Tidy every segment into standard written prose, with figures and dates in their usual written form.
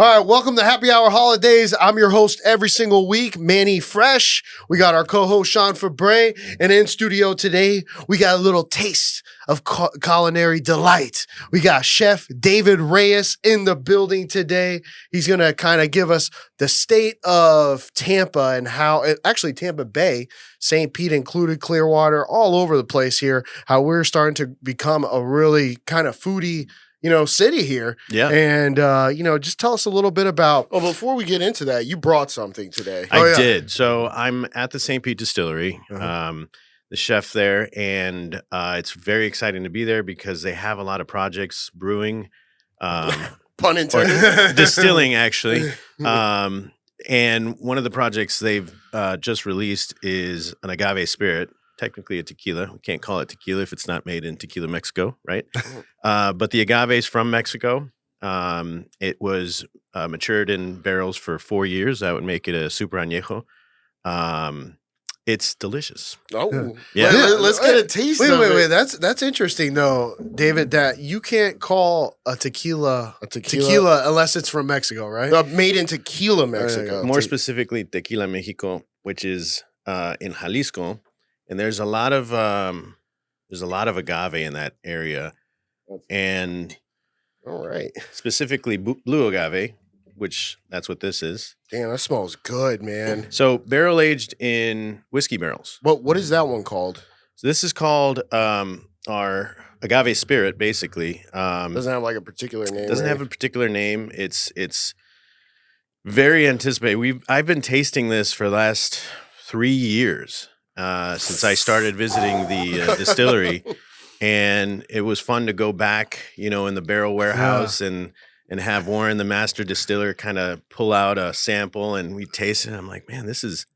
All right, welcome to Happy Hour Holidaze. I'm your host every single week, Manny Fresh. We got our co-host Sean Febre, and in studio today, we got a little taste of culinary delight. We got Chef David Reyes in the building today. He's going to kind of give us the state of Tampa and how, actually Tampa Bay, St. Pete included, Clearwater, all over the place here, how we're starting to become a really kind of foodie city here. Yeah. And, just tell us a little bit about. Well, before we get into that, you brought something today. I did. So I'm at the St. Pete Distillery, Uh-huh. the chef there, and it's very exciting to be there because they have a lot of projects brewing, Pun or intended. distilling, actually. And one of the projects they've just released is an agave spirit. Technically a tequila. We can't call it tequila if it's not made in Tequila, Mexico, right? But the agave is from Mexico. It was matured in barrels for 4 years. That would make it a super añejo. It's delicious. Oh, Yeah. Let's get a taste of Wait. it. That's interesting, though, David, that you can't call a tequila A tequila unless it's from Mexico, right? Made in Tequila, Mexico. More specifically, Tequila, Mexico, which is in Jalisco. And there's a lot of agave in that area, and All right. specifically blue agave, which that's what this is. Damn, that smells good, man. So barrel aged in whiskey barrels. What is that one called? So this is called our agave spirit, basically. Doesn't have like a particular name. Doesn't have a particular name. It's very anticipated. I've been tasting this for the last 3 years. Since I started visiting the distillery, and it was fun to go back, in the barrel warehouse and have Warren, the master distiller, kind of pull out a sample, and we taste it. I'm like, man, this is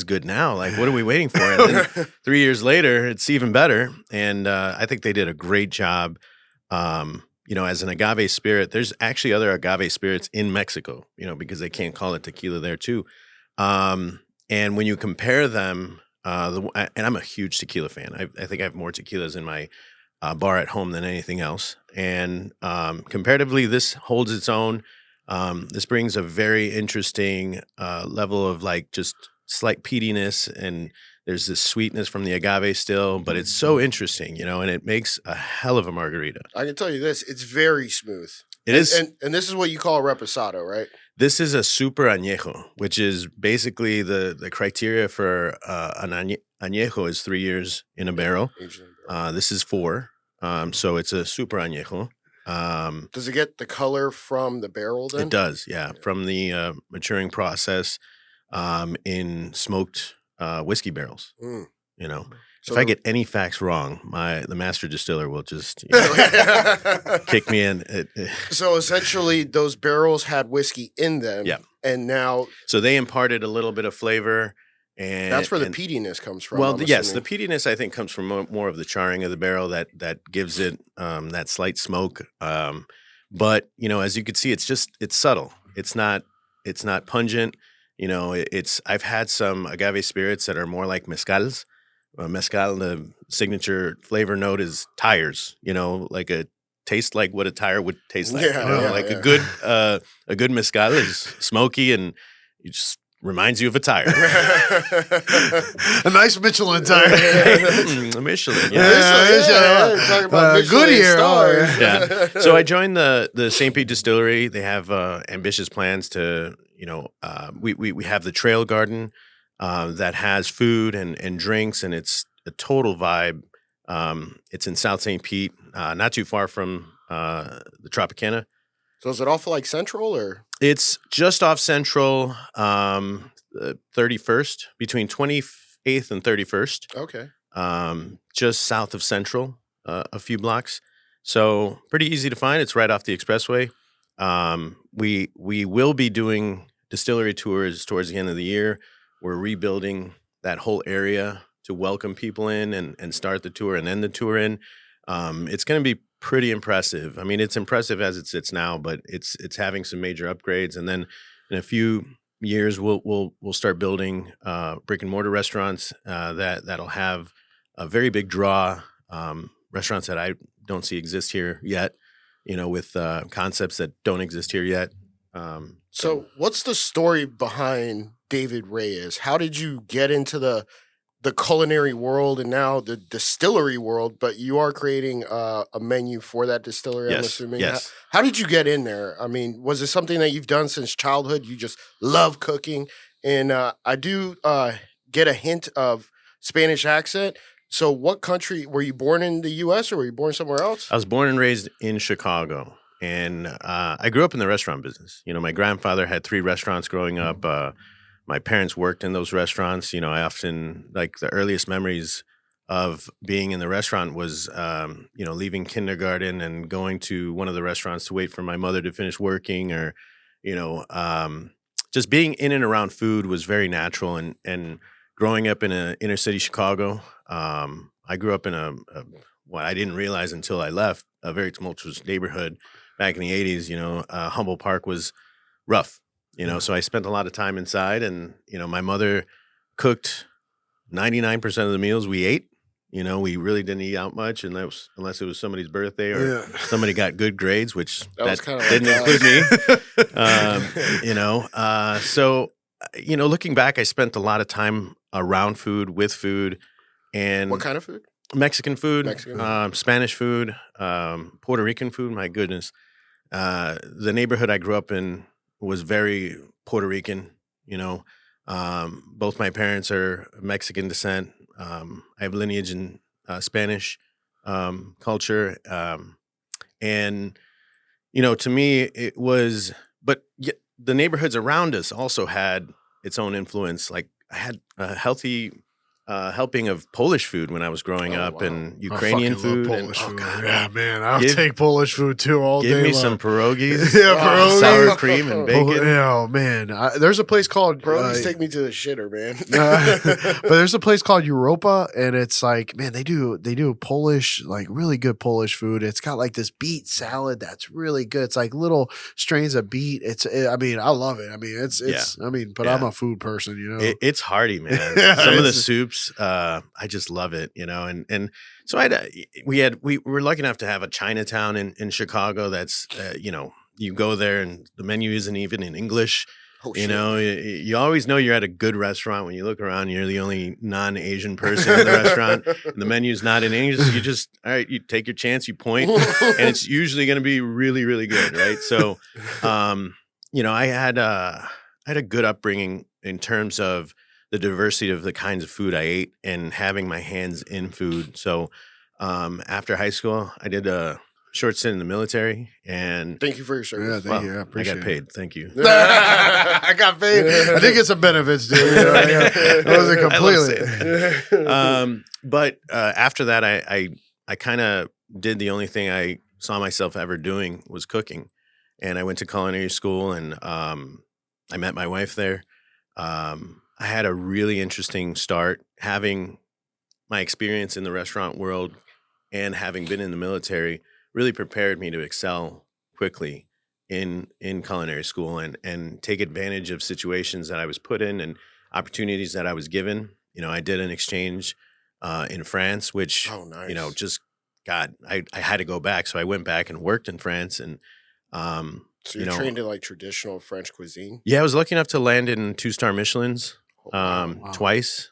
good now. Like, what are we waiting for? And then 3 years later, it's even better. And I think they did a great job. As an agave spirit, there's actually other agave spirits in Mexico, because they can't call it tequila there too. And when you compare them. And I'm a huge tequila fan. I think I have more tequilas in my bar at home than anything else. And comparatively, this holds its own. This brings a very interesting level of just slight peatiness, and there's this sweetness from the agave still, but it's so interesting, and it makes a hell of a margarita. I can tell you this: it's very smooth. It is, and this is what you call a reposado, right? This is a super añejo, which is basically the criteria for an añejo is 3 years in a barrel. This is 4, so it's a super añejo. Does it get the color from the barrel then? It does, yeah, from the maturing process in smoked whiskey barrels. So if I get any facts wrong, the master distiller will just kick me in. So essentially, those barrels had whiskey in them. Yeah. And now. So they imparted a little bit of flavor. And that's where the peatiness comes from. Well, yes, the peatiness, I think, comes from more of the charring of the barrel that gives it that slight smoke. But, as you can see, it's subtle. It's not pungent. I've had some agave spirits that are more like mezcals. Mezcal, the signature flavor note is tires, taste like what a tire would taste like. A good mezcal is smoky and it just reminds you of a tire. A nice Michelin tire. A Michelin, Talking about Michelin Goodyear. stars. Yeah. So I joined the St. Pete Distillery. They have ambitious plans to, we have the trail garden. That has food and drinks, and it's a total vibe. It's in South St. Pete, not too far from the Tropicana. So is it off like Central or? It's just off Central, 31st, between 28th and 31st. Okay. Just south of Central, a few blocks. So pretty easy to find. It's right off the expressway. We will be doing distillery tours towards the end of the year. We're rebuilding that whole area to welcome people in and start the tour and end the tour in. It's going to be pretty impressive. I mean, it's impressive as it sits now, but it's having some major upgrades. And then in a few years, we'll start building brick and mortar restaurants that'll have a very big draw. Restaurants that I don't see exist here yet. With concepts that don't exist here yet. So, what's the story behind David Reyes? How did you get into the culinary world and now the distillery world? But you are creating a menu for that distillery, I'm Yes, assuming. yes. How did you get in there? I mean, was it something that you've done since childhood? You just love cooking, and I do get a hint of Spanish accent. So, what country were you born in the U.S. or were you born somewhere else? I was born and raised in Chicago, and I grew up in the restaurant business. You know, my grandfather had 3 restaurants growing up. My parents worked in those restaurants. You know, I often, like, the earliest memories of being in the restaurant was, you know, leaving kindergarten and going to one of the restaurants to wait for my mother to finish working, or, you know, just being in and around food was very natural. And growing up in a inner city Chicago, I grew up in what I didn't realize until I left, a very tumultuous neighborhood back in the 80s. You know, Humboldt Park was rough, you know, so I spent a lot of time inside, and, you know, my mother cooked 99% of the meals we ate. You know, we really didn't eat out much unless it was somebody's birthday or somebody got good grades, which that didn't include me. You know, so, you know, looking back, I spent a lot of time around food, with food. And What kind of food? Mexican food, Mexican. Spanish food, Puerto Rican food. My goodness. The neighborhood I grew up in was very Puerto Rican. You know, both my parents are Mexican descent. I have lineage in Spanish culture. And, you know, to me, it was, but yet the neighborhoods around us also had its own influence. Like, I had a healthy helping of Polish food when I was growing up, and Ukrainian food. Polish and, food. God, Yeah, man, I'll take Polish food too all day. Give me long. some pierogies, pierogies. sour cream and bacon. Oh man, there's a place called. Pierogies take me to the shitter, man. But there's a place called Europa, and it's like, man, they do Polish, like really good Polish food. It's got like this beet salad that's really good. It's like little strains of beet. I mean, I love it. I mean, it's. I mean, but I'm a food person, you know. It's hearty, man. Some of the soups, I just love it, you know. And so we were lucky enough to have a Chinatown in Chicago. That's you know, you go there and the menu isn't even in English. Oh, you shit. know, you always know you're at a good restaurant when you look around. You're the only non-Asian person in the restaurant, and the menu's not in English. So you just, all right, you take your chance, you point, and it's usually going to be really, really good, right? So, you know, I had a good upbringing in terms of the diversity of the kinds of food I ate and having my hands in food. So, after high school, I did a short stint in the military, and Thank you for your service. Yeah, thank you. I appreciate I got paid. Thank you. I got paid. I did get some benefits, dude. You know, it wasn't completely. But after that, I kind of did the only thing I saw myself ever doing was cooking, and I went to culinary school, and I met my wife there. I had a really interesting start, having my experience in the restaurant world and having been in the military really prepared me to excel quickly in culinary school and take advantage of situations that I was put in and opportunities that I was given. You know, I did an exchange in France, which, Nice. you know, just, God, I had to go back. So I went back and worked in France, and, So you're trained in like traditional French cuisine? yeah, I was lucky enough to land in 2-star Michelins Wow. twice.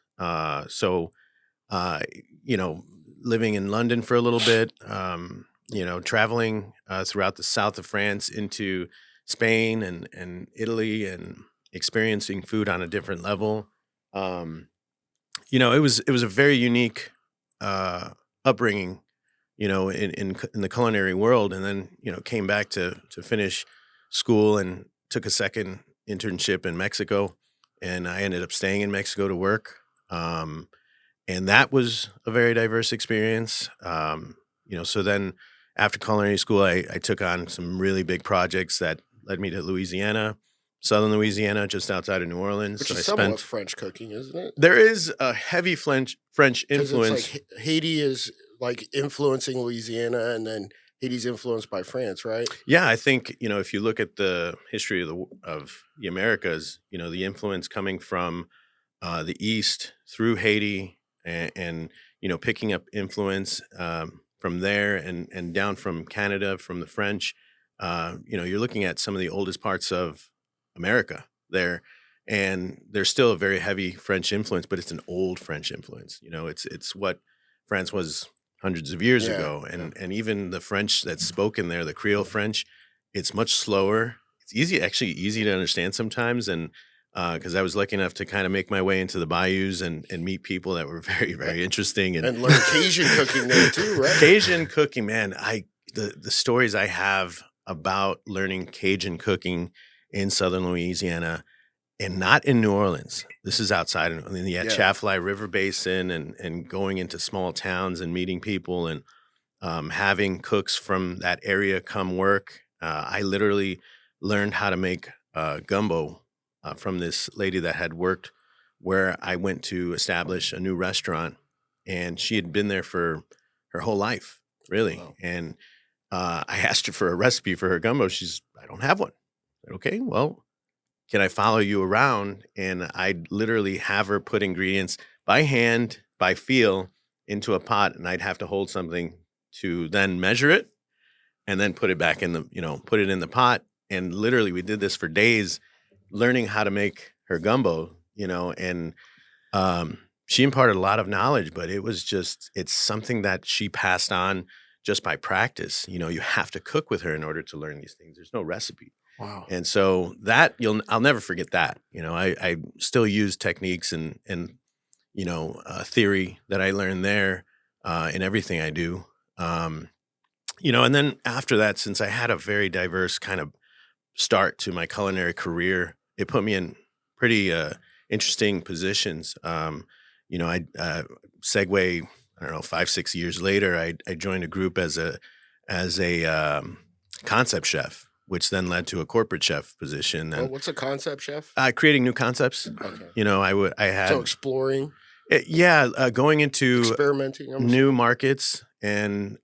So, you know, living in London for a little bit, you know, traveling throughout the south of France into Spain and Italy, and experiencing food on a different level. You know, it was a very unique upbringing, you know, in the culinary world, and then, you know, came back to finish school and took a second internship in Mexico, and I ended up staying in Mexico to work. And that was a very diverse experience. You know, so then after culinary school, I took on some really big projects that led me to Louisiana, southern Louisiana, just outside of New Orleans. Which So is I somewhat spent. French cooking, isn't it? There is a heavy French 'Cause influence. it's like Haiti is like influencing Louisiana, and then Haiti's influenced by France, right? Yeah, I think, you know, if you look at the history of the Americas, you know, the influence coming from the East through Haiti, and you know, picking up influence from there, and down from Canada, from the French, you're looking at some of the oldest parts of America there, and there's still a very heavy French influence, but it's an old French influence. It's what France was hundreds of years ago, and even the French that's spoken there, the Creole French, it's much slower. It's actually easy to understand sometimes, and because I was lucky enough to kind of make my way into the bayous and meet people that were very, very interesting, and learn Cajun cooking there too, right? Cajun cooking, man. The stories I have about learning Cajun cooking in southern Louisiana, and not in New Orleans. This is outside in the Atchafalaya River Basin, and going into small towns and meeting people, and having cooks from that area come work. I literally learned how to make gumbo from this lady that had worked where I went to establish a new restaurant, and she had been there for her whole life, really. Wow. And I asked her for a recipe for her gumbo. I don't have one. I said, okay, well, can I follow you around? And I'd literally have her put ingredients by hand, by feel, into a pot, and I'd have to hold something to then measure it and then put it back in put it in the pot. And literally we did this for days, learning how to make her gumbo, and she imparted a lot of knowledge, but it's something that she passed on just by practice. You have to cook with her in order to learn these things. There's no recipe. Wow. And so that I'll never forget that. I still use techniques and theory that I learned there in everything I do. And then after that, since I had a very diverse kind of start to my culinary career, it put me in pretty interesting positions. I segue, I don't know, 5-6 years later, I joined a group as a concept chef, which then led to a corporate chef position. And what's a concept chef? Creating new concepts. Okay. I had exploring. Going into experimenting, new markets and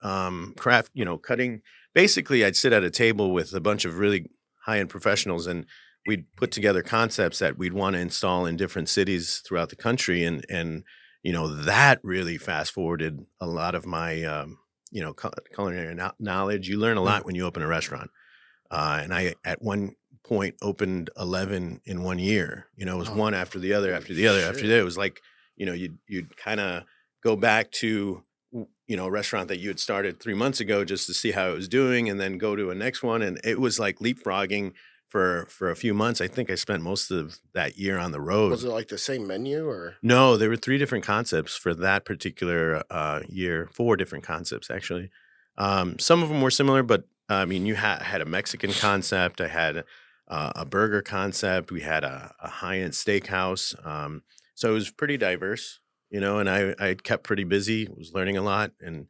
craft. Cutting. Basically, I'd sit at a table with a bunch of really high-end professionals, and we'd put together concepts that we'd want to install in different cities throughout the country, and that really fast-forwarded a lot of my culinary knowledge. You learn a lot when you open a restaurant, and I at one point opened 11 in 1 year. It was one after the other, after the other, after the other. It was like you'd kind of go back to a restaurant that you had started 3 months ago just to see how it was doing, and then go to a next one. And it was like leapfrogging for a few months. I think I spent most of that year on the road. Was it like the same menu or? No, there were 3 different concepts for that particular year. 4 different concepts, actually. Some of them were similar, but you had a Mexican concept. I had a burger concept. We had a high-end steakhouse. So it was pretty diverse. And I kept pretty busy, was learning a lot and,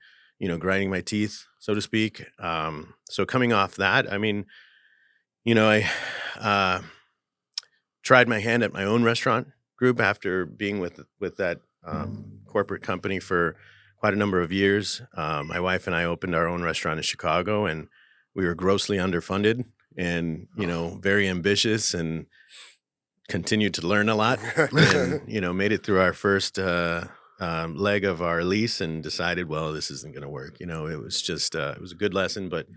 grinding my teeth, so to speak. So coming off that, I tried my hand at my own restaurant group after being with that corporate company for quite a number of years. My wife and I opened our own restaurant in Chicago, and we were grossly underfunded and, very ambitious, and continued to learn a lot, and made it through our first leg of our lease, and decided, well, this isn't going to work. It was just it was a good lesson, but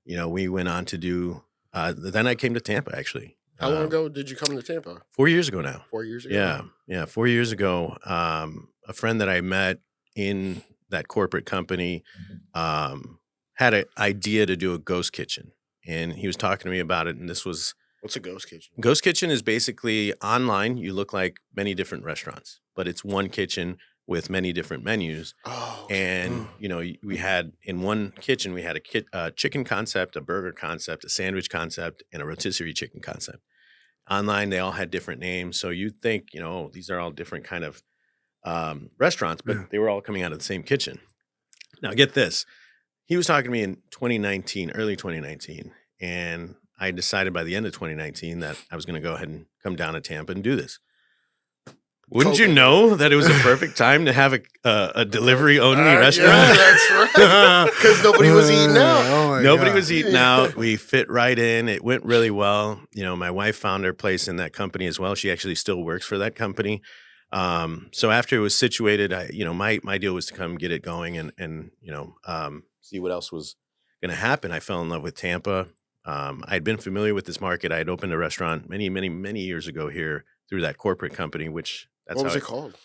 we went on to do. Then I came to Tampa, actually. How long ago did you come to Tampa? 4 years ago now. 4 years ago. Yeah, 4 years ago. A friend that I met in that corporate company had an idea to do a ghost kitchen, and he was talking to me about it. And this was. What's a ghost kitchen? Ghost kitchen is basically online. You look like many different restaurants, but it's one kitchen with many different menus. Oh, and we had in one kitchen, we had a chicken concept, a burger concept, a sandwich concept, and a rotisserie chicken concept. Online, they all had different names, so you'd think these are all different kind of restaurants, but they were all coming out of the same kitchen. Now, get this: he was talking to me in 2019, early 2019, and I decided by the end of 2019 that I was going to go ahead and come down to Tampa and do this. Wouldn't you know that it was a perfect time to have a delivery-only restaurant? Yeah, that's right. Because nobody was eating out. Nobody was eating out. We fit right in. It went really well. My wife found her place in that company as well. She actually still works for that company. So after it was situated, my deal was to come get it going and see what else was going to happen. I fell in love with Tampa. I'd been familiar with this market. I had opened a restaurant many years ago here through that corporate company, which that's What was how it called?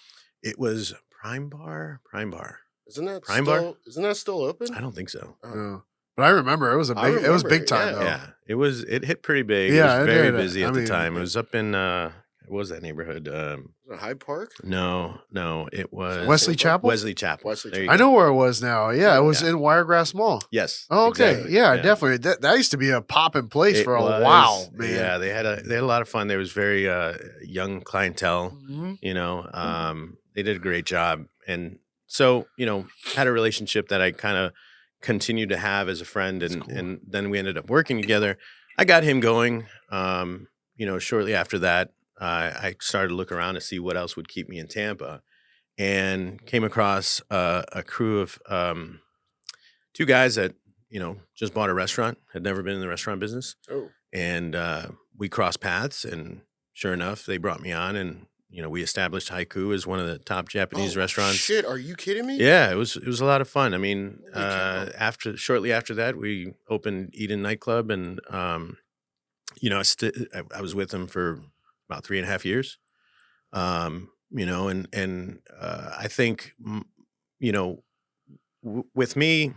it was. Prime Bar. Isn't that Prime still Bar? Isn't that still open? I don't think so. Oh. No. But I remember it was I it was remember big it, time yeah. though. Yeah, it hit pretty big. Yeah, it it was very did. busy I at the mean, time. It was up in what was that neighborhood? Was it Hyde Park? No, it was Wesley Chapel? Wesley Chapel. Wesley There you I go. know where it was now. Yeah, it was Yeah. in Wiregrass Mall. Yes. Oh, okay. exactly. Yeah, definitely. That used to be a poppin' place It for a was. while, man. Yeah, they had a lot of fun. There was very young clientele. Mhm. You know, they did a great job, and so had a relationship that I kind of continued to have as a friend, and cool. and then we ended up working together. I got him going. Shortly after that, I started to look around to see what else would keep me in Tampa, and came across a crew of two guys that just bought a restaurant, had never been in the restaurant business, Oh, and we crossed paths. And sure enough, they brought me on, and we established Haiku as one of the top Japanese restaurants. Shit, are you kidding me? Yeah, it was a lot of fun. I mean, Holy cow. shortly after that, we opened Eden nightclub, and I was with them for about 3.5 years. I think with me,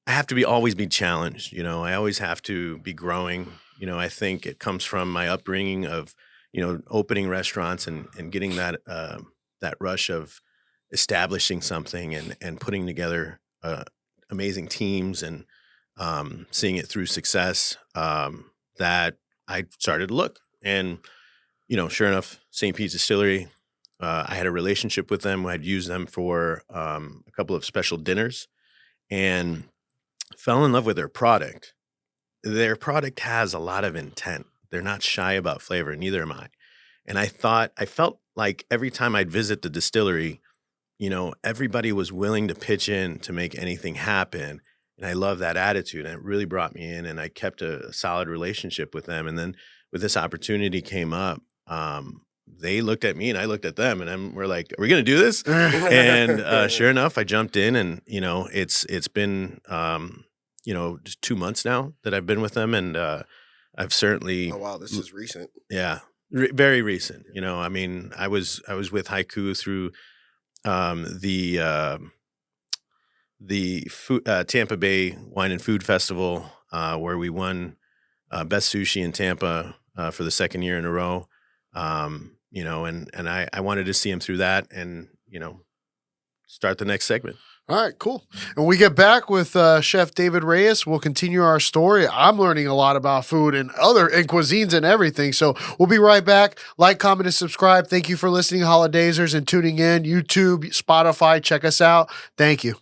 I have to always be challenged. I always have to be growing. I think it comes from my upbringing of opening restaurants and getting that rush of establishing something and putting together amazing teams and seeing it through success, that I started to look. And sure enough, St Pete Distillery, I had a relationship with them. I'd used them for a couple of special dinners and fell in love with their product. Their product has a lot of intent. They're not shy about flavor, neither am I. And I felt like every time I'd visit the distillery, everybody was willing to pitch in to make anything happen. And I love that attitude. And it really brought me in, and I kept a solid relationship with them. And then when this opportunity came up, they looked at me and I looked at them, and we're like, are we going to do this? And sure enough, I jumped in, and, it's been, just 2 months now that I've been with them. And I've certainly, Oh wow, this is recent. yeah, very recent. I mean, I was with Haiku through the Tampa Bay Wine and Food Festival, where we won Best Sushi in Tampa for the second year in a row. And I wanted to see him through that, and start the next segment. All right, cool. And we get back with Chef David Reyes. We'll continue our story. I'm learning a lot about food and cuisines and everything. So we'll be right back. Like, comment, and subscribe. Thank you for listening, Holidazers, and tuning in. YouTube, Spotify, check us out. Thank you.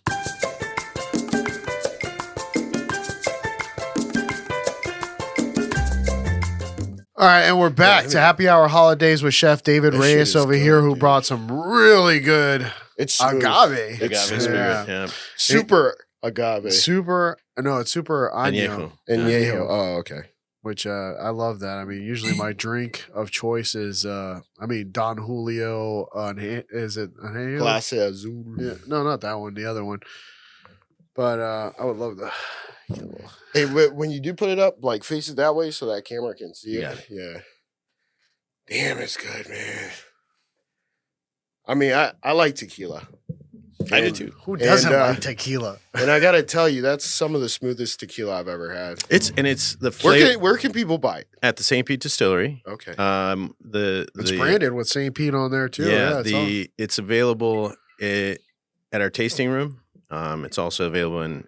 All right, and we're back to Happy Hour Holidaze with Chef David That shit Reyes is over good, here, who dude. brought some really good It's smooth. agave. Agave spirit, yeah. yeah. Super agave. Super, no, it's super añejo. Añejo. Añejo. Oh, okay. Which I love that. I mean, usually my drink of choice is, Don Julio. Is it añejo? Clase Azul. Yeah, no, not that one. The other one. But I would love that. Hey, when you do put it up, like face it that way so that camera can see it. Yeah. Yeah. Damn, it's good, man. I mean, I like tequila. I do And- too. Who doesn't And, like tequila? And I gotta tell you, that's some of the smoothest tequila I've ever had. It's the flavor Where can people buy it? at the St Pete Distillery. Okay. It's branded with St. Pete on there too. Yeah, it's it's available at our tasting room. It's also available in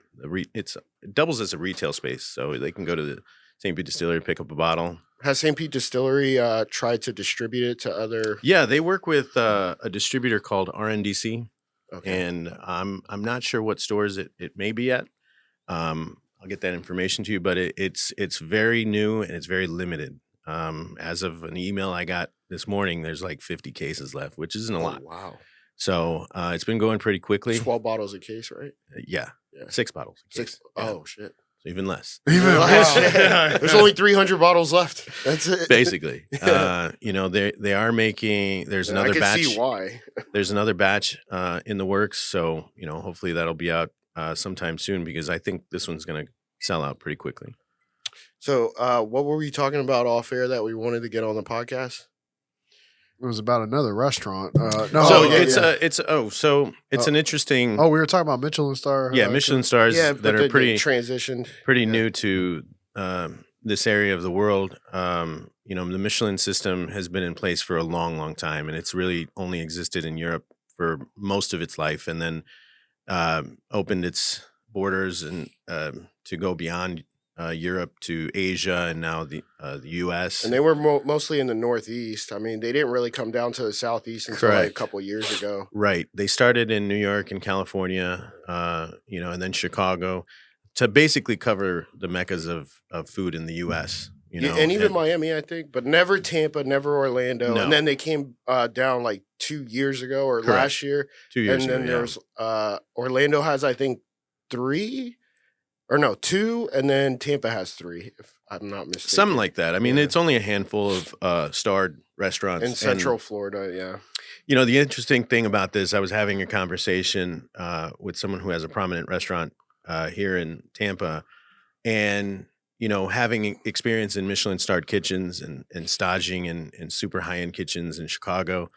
it doubles as a retail space, so they can go to the St. Pete Distillery, pick up a bottle. Has St. Pete Distillery tried to distribute it to other? Yeah, they work with a distributor called RNDC, Okay. and I'm not sure what stores it may be at. I'll get that information to you, but it's very new and it's very limited. As of an email I got this morning, there's like 50 cases left, which isn't a lot. Oh, wow. So it's been going pretty quickly. 12 bottles a case, right? Yeah, Yeah. 6 bottles. a Six. case. Yeah. Oh shit. So even less. Even Wow. less. There's only 300 bottles left. That's it. Basically, they are making. There's And I another can batch. see why. There's another batch in the works. So hopefully that'll be out sometime soon, because I think this one's going to sell out pretty quickly. So, what were we talking about off air that we wanted to get on the podcast? It was about another restaurant. No, So yeah, it's an interesting we were talking about Michelin star. Michelin stars Yeah, that but are they pretty transitioned. new to this area of the world. The Michelin system has been in place for a long, long time, and it's really only existed in Europe for most of its life, and then opened its borders and to go beyond Europe to Asia, and now the U.S. And they were mostly in the Northeast. I mean, they didn't really come down to the Southeast until like a Correct. couple years ago. Right. They started in New York and California, and then Chicago to basically cover the meccas of food in the U.S. And even Miami, I think, but never Tampa, never Orlando. No. And then they came down like 2 years ago or Correct. last year. 2 years and ago. then there's Orlando has, I think, 2, and then Tampa has 3, if I'm not mistaken. Something like that. I mean, Yeah. it's only a handful of starred restaurants In Central Florida, yeah. The interesting thing about this, I was having a conversation with someone who has a prominent restaurant here in Tampa, and having experience in Michelin-starred kitchens and staging in super high-end kitchens in Chicago,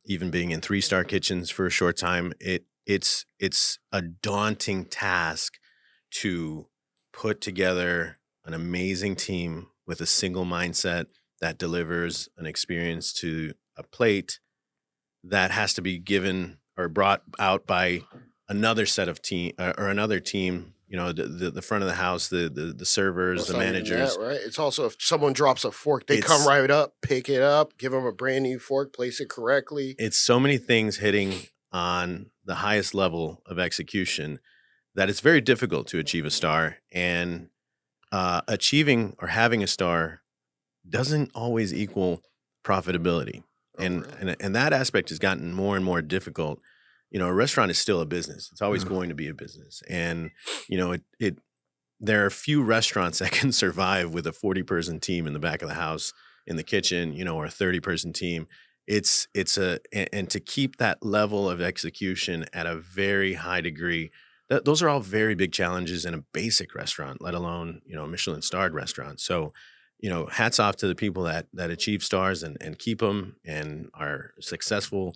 even being in 3-star kitchens for a short time, it's a daunting task to put together an amazing team with a single mindset that delivers an experience to a plate that has to be given or brought out by another set of team or another team. The front of the house, the servers, the managers. That, right? It's also if someone drops a fork, they come right up, pick it up, give them a brand new fork, place it correctly. It's so many things hitting on the highest level of execution that it's very difficult to achieve a star. And achieving or having a star doesn't always equal profitability. And that aspect has gotten more and more difficult. A restaurant is still a business. It's always going to be a business. And, there are few restaurants that can survive with a 40-person team in the back of the house, in the kitchen, or a 30-person team. And to keep that level of execution at a very high degree, those are all very big challenges in a basic restaurant, let alone, a Michelin-starred restaurant. So, hats off to the people that achieve stars and keep them and are successful,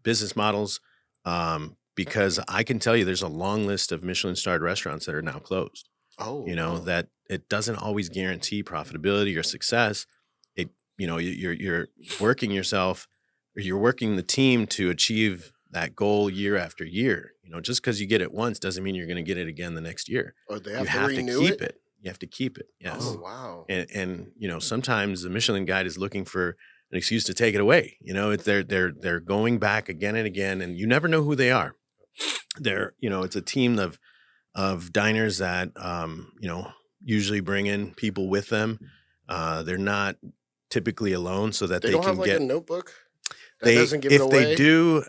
business models, because I can tell you there's a long list of Michelin-starred restaurants that are now closed. That it doesn't always guarantee profitability or success. You're working yourself, or you're working the team to achieve that goal year after year. Just because you get it once doesn't mean you're going to get it again the next year. Or they You have to renew keep it. You have to keep it. Yes. Oh, wow. And sometimes the Michelin Guide is looking for an excuse to take it away. They're going back again and again, and you never know who they are. It's a team of diners that usually bring in people with them. They're not typically alone, so that They they don't can have like get a notebook that doesn't give it if away. they do,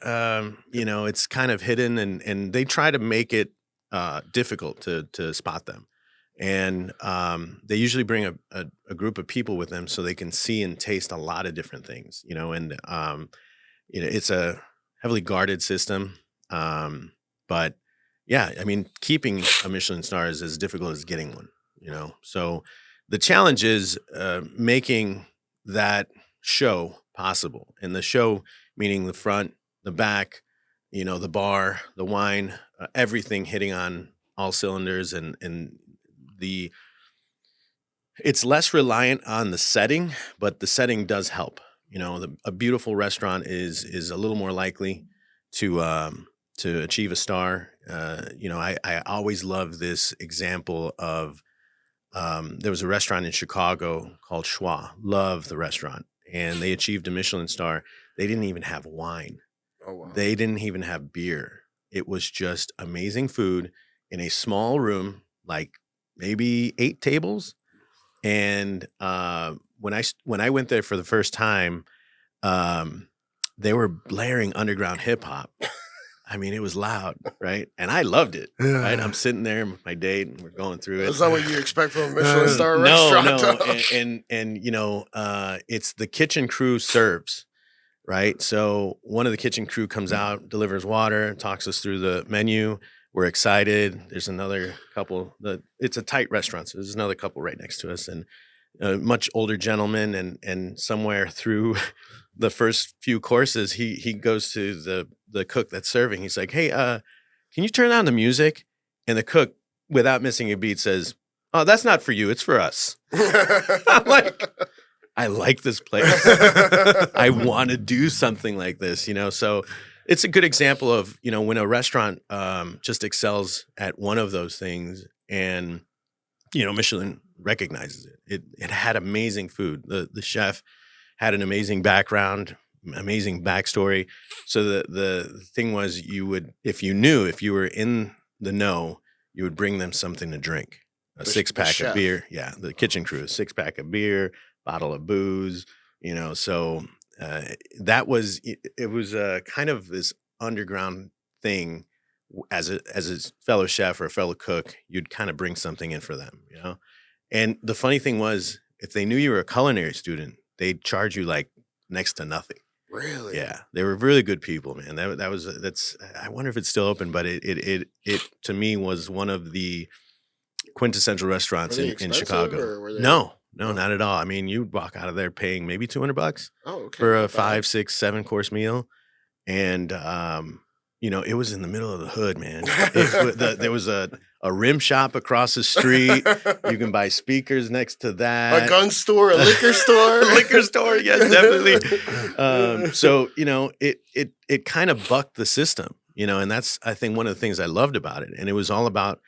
it's kind of hidden, and they try to make it difficult to spot them. And they usually bring a group of people with them so they can see and taste a lot of different things, and it's a heavily guarded system. But yeah, I mean, keeping a Michelin star is as difficult as getting one, So the challenge is making that show possible. And the show, meaning the front, the back, the bar, the wine, everything hitting on all cylinders, and it's less reliant on the setting, but the setting does help. A beautiful restaurant is a little more likely to achieve a star. I always love this example of there was a restaurant in Chicago called Schwa. Love the restaurant, and they achieved a Michelin star. They didn't even have wine. Oh, wow. They didn't even have beer. It was just amazing food in a small room, like maybe 8 tables. And when I went there for the first time, they were blaring underground hip hop. I mean, it was loud, right? And I loved it, right? I'm sitting there with my date, and we're going through it. That's not what you expect from a Michelin star restaurant. No. It's the kitchen crew serves, right? So one of the kitchen crew comes out, delivers water, talks us through the menu. we're excited. There's another couple. It's a tight restaurant, so there's another couple right next to us, and a much older gentleman. And somewhere through the first few courses, he goes to the cook that's serving. He's like, "Hey, can you turn on the music?" And the cook, without missing a beat, says, "Oh, that's not for you. It's for us." I'm like, I like this place. I want to do something like this, So it's a good example of, when a restaurant just excels at one of those things, and, Michelin recognizes it. It had amazing food. The chef had an amazing background, amazing backstory. So the thing was, if you were in the know, you would bring them something to drink. A six-pack of beer. Yeah, the kitchen crew, a six-pack of beer, bottle of booze, So that was, it was kind of this underground thing. As a fellow chef or a fellow cook, you'd kind of bring something in for them, And the funny thing was, if they knew you were a culinary student, they'd charge you like next to nothing. Really? Yeah, they were really good people, man. That's. I wonder if it's still open, but it to me was one of the quintessential restaurants in Chicago. No, not at all. I mean, you'd walk out of there paying maybe $200 for a 5, 6, 7 course meal, and it was in the middle of the hood, man. There was a rim shop across the street. You can buy speakers next to that. A gun store, a liquor store. Liquor store, yes, definitely. So, it kind of bucked the system, and that's, I think, one of the things I loved about it. And it was all about,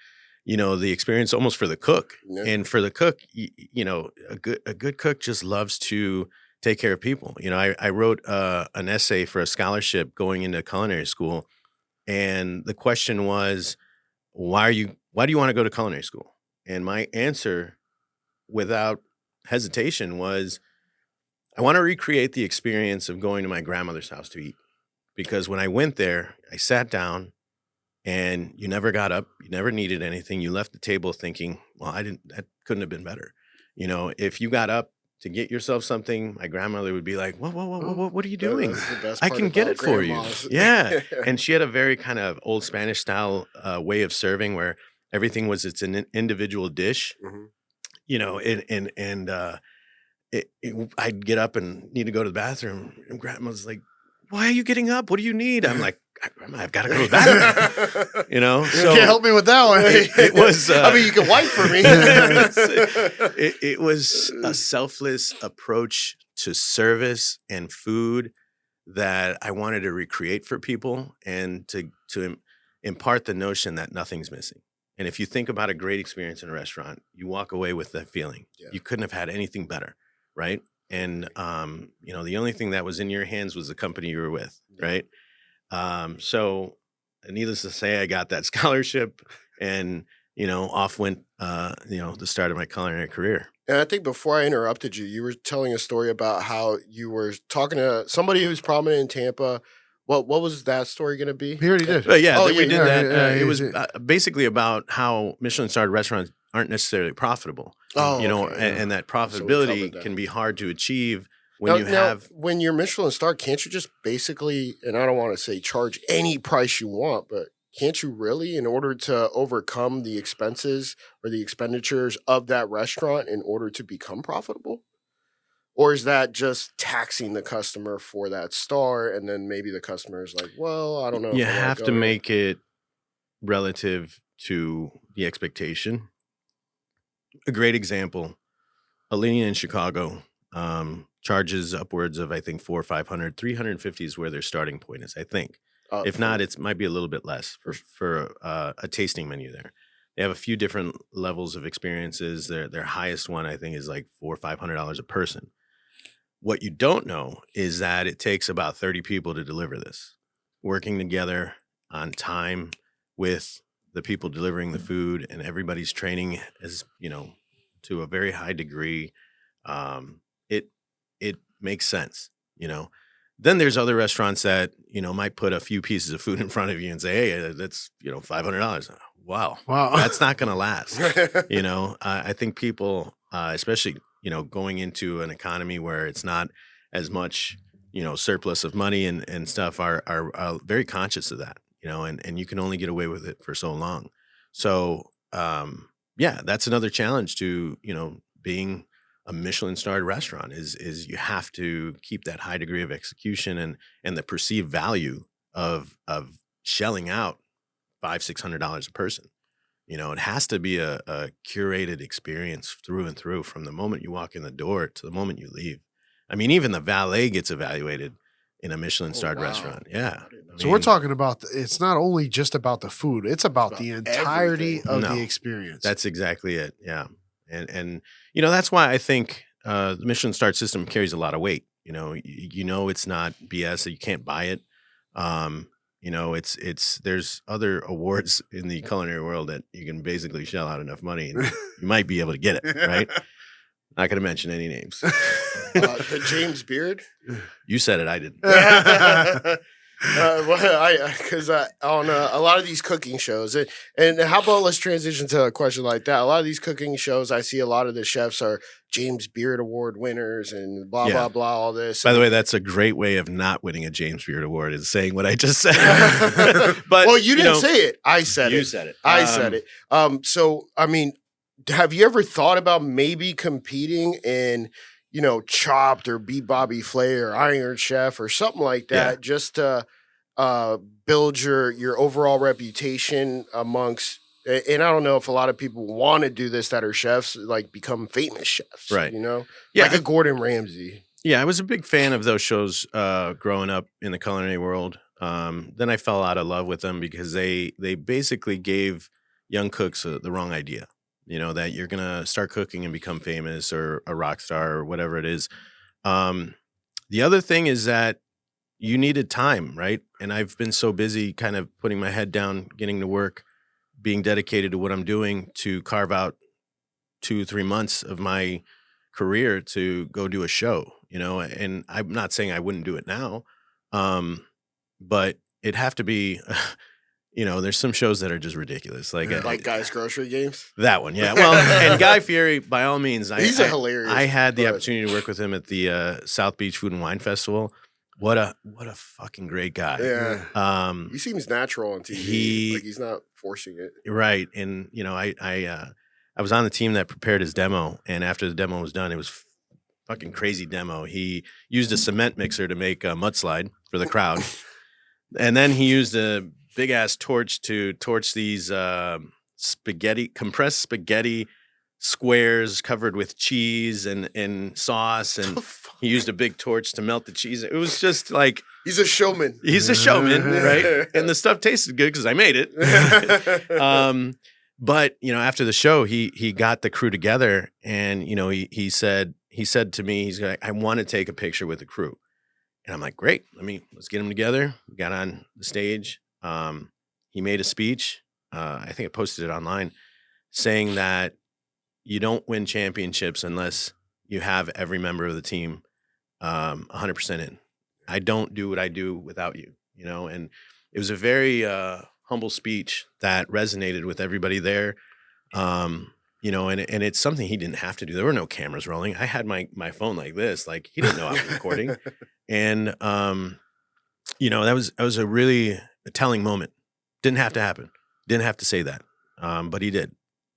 the experience almost for the cook. Yeah. And for the cook, a good cook just loves to take care of people. I wrote an essay for a scholarship going into culinary school. And the question was, why do you want to go to culinary school? And my answer, without hesitation, was, I want to recreate the experience of going to my grandmother's house to eat. Because when I went there, I sat down, and you never got up, you never needed anything. You left the table thinking, well, that couldn't have been better. If you got up to get yourself something, my grandmother would be like, whoa, what are you doing? I can get it for you. Yeah. And she had a very kind of old Spanish style way of serving, where everything was an individual dish, I'd get up and need to go to the bathroom, and grandma's like, why are you getting up? What do you need? I'm like, Grandma, I've got to go to the bathroom. So you can't help me with that one. It was. I mean, you can wipe for me. It was a selfless approach to service and food that I wanted to recreate for people, and to impart the notion that nothing's missing. And if you think about a great experience in a restaurant, you walk away with that feeling. Yeah. You couldn't have had anything better, right? And the only thing that was in your hands was the company you were with, right? So needless to say, I got that scholarship, and, off went, the start of my culinary career. And I think before I interrupted you, you were telling a story about how you were talking to somebody who's prominent in Tampa. What was that story going to be? He already did. We did that. It was basically about how Michelin-starred restaurants aren't necessarily profitable. And that profitability can be hard to achieve when you're Michelin star. Can't you just basically, and I don't want to say charge any price you want, but can't you really, in order to overcome the expenses or the expenditures of that restaurant, in order to become profitable? Or is that just taxing the customer for that star, and then maybe the customer is like, well, I don't know. You have to make it relative to the expectation. A great example, a Linea in Chicago charges upwards of, I think, $400 or $500. $350 is where their starting point is, I think. If not, it might be a little bit less for a tasting menu there. They have a few different levels of experiences. Their highest one, I think, is like $400 or $500 a person. What you don't know is that it takes about 30 people to deliver this, working together on time with the people delivering the food, and everybody's training is, to a very high degree. It makes sense, Then there's other restaurants that, might put a few pieces of food in front of you and say, hey, that's, $500. Wow. That's not going to last. I think people, especially, going into an economy where it's not as much, surplus of money and stuff, are very conscious of that. and you can only get away with it for so long. So, yeah, that's another challenge to, being a Michelin starred restaurant is you have to keep that high degree of execution and the perceived value of shelling out $500-600 a person. It has to be a curated experience through and through from the moment you walk in the door to the moment you leave. I mean, even the valet gets evaluated in a Michelin starred restaurant. Yeah. So we're talking about, it's not only just about the food, it's about the entirety everything. of the experience. That's exactly it. Yeah. And that's why I think the Michelin star system carries a lot of weight. It's not BS. You can't buy it. There's other awards in the culinary world that you can basically shell out enough money and you might be able to get it, right? Not going to mention any names. The James Beard? You said it, I didn't. Because on a lot of these cooking shows, and how about let's transition to a question like that. A lot of these cooking shows, I see a lot of the chefs are James Beard Award winners and blah, blah, blah, all this. By the way, that's a great way of not winning a James Beard Award is saying what I just said. But well, you didn't say it. I said it. You said it. I said it. So, I mean, have you ever thought about maybe competing in, Chopped or Beat Bobby Flay or Iron Chef or something like that, just to build your overall reputation amongst? And I don't know if a lot of people want to do this that are chefs, like become famous chefs, right? Yeah, like a Gordon Ramsay. Yeah, I was a big fan of those shows growing up in the culinary world. Then I fell out of love with them because they basically gave young cooks the wrong idea. That you're going to start cooking and become famous or a rock star or whatever it is. The other thing is that you needed time, right? And I've been so busy kind of putting my head down, getting to work, being dedicated to what I'm doing to carve out 2-3 months of my career to go do a show, and I'm not saying I wouldn't do it now. But it'd have to be, there's some shows that are just ridiculous. Like Guy's Grocery Games? That one, yeah. Well, and Guy Fieri, by all means. He's hilarious. I had the opportunity to work with him at the South Beach Food and Wine Festival. What a fucking great guy. Yeah. He seems natural on TV. He's not forcing it. Right. And, I was on the team that prepared his demo. And after the demo was done, it was fucking crazy demo. He used a cement mixer to make a mudslide for the crowd. And then he used a big ass torch to torch these compressed spaghetti squares covered with cheese and sauce, and he used a big torch to melt the cheese. It was just like he's a showman. He's a showman, right? And the stuff tasted good because I made it. But after the show, he got the crew together, and he said to me, he's like, I want to take a picture with the crew. And I'm like, great, let's get them together. We got on the stage. He made a speech. I think I posted it online saying that you don't win championships unless you have every member of the team 100% in. I don't do what I do without you, and it was a very humble speech that resonated with everybody there. And it's something he didn't have to do. There were no cameras rolling. I had my phone like this, like he didn't know I was recording. And, that was a really telling moment. Didn't have to happen. Didn't have to say that. But he did,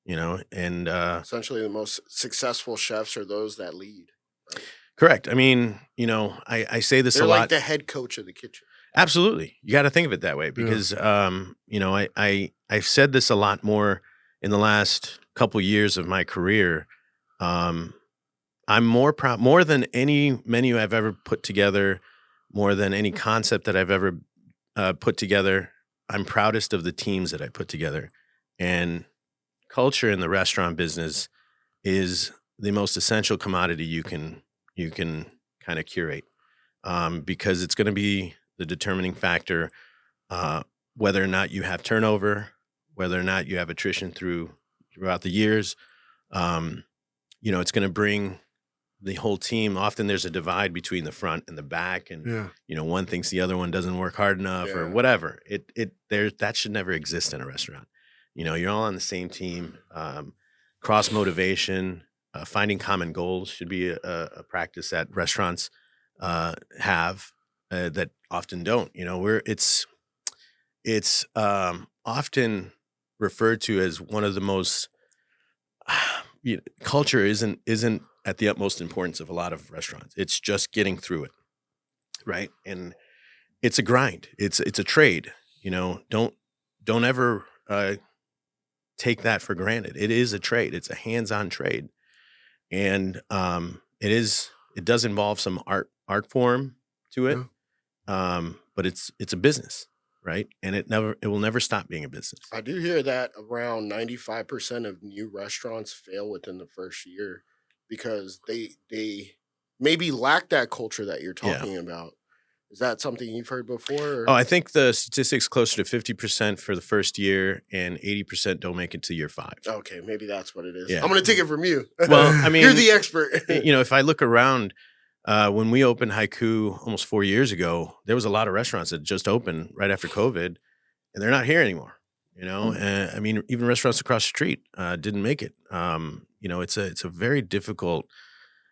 and essentially the most successful chefs are those that lead. Right? Correct. I say this They're a lot. Like the head coach of the kitchen. Absolutely. You got to think of it that way because, I've said this a lot more in the last couple years of my career. I'm more proud, more than any menu I've ever put together, more than any concept that I've ever put together. I'm proudest of the teams that I put together. And culture in the restaurant business is the most essential commodity you can kind of curate because it's going to be the determining factor whether or not you have turnover, whether or not you have attrition throughout the years. It's going to bring the whole team. Often there's a divide between the front and the back, and one thinks the other one doesn't work hard enough or whatever. That should never exist in a restaurant. You're all on the same team. Cross motivation, finding common goals should be a practice that restaurants have that often don't. it's often referred to as one of the most culture isn't at the utmost importance of a lot of restaurants. It's just getting through it, right? And it's a grind. It's a trade. Don't ever take that for granted. It is a trade. It's a hands-on trade, and it does involve some art form to it, but it's a business, right? And it will never stop being a business. I do hear that around 95% of new restaurants fail within the first year because they maybe lack that culture that you're talking about. Is that something you've heard before? Oh, I think the statistic's closer to 50% for the first year and 80% don't make it to year 5. Okay, maybe that's what it is. Yeah. I'm going to take it from you. Well, I mean, you're the expert. If I look around, when we opened Haiku almost 4 years ago, there was a lot of restaurants that just opened right after COVID, and they're not here anymore. I mean, even restaurants across the street didn't make it. It's a very difficult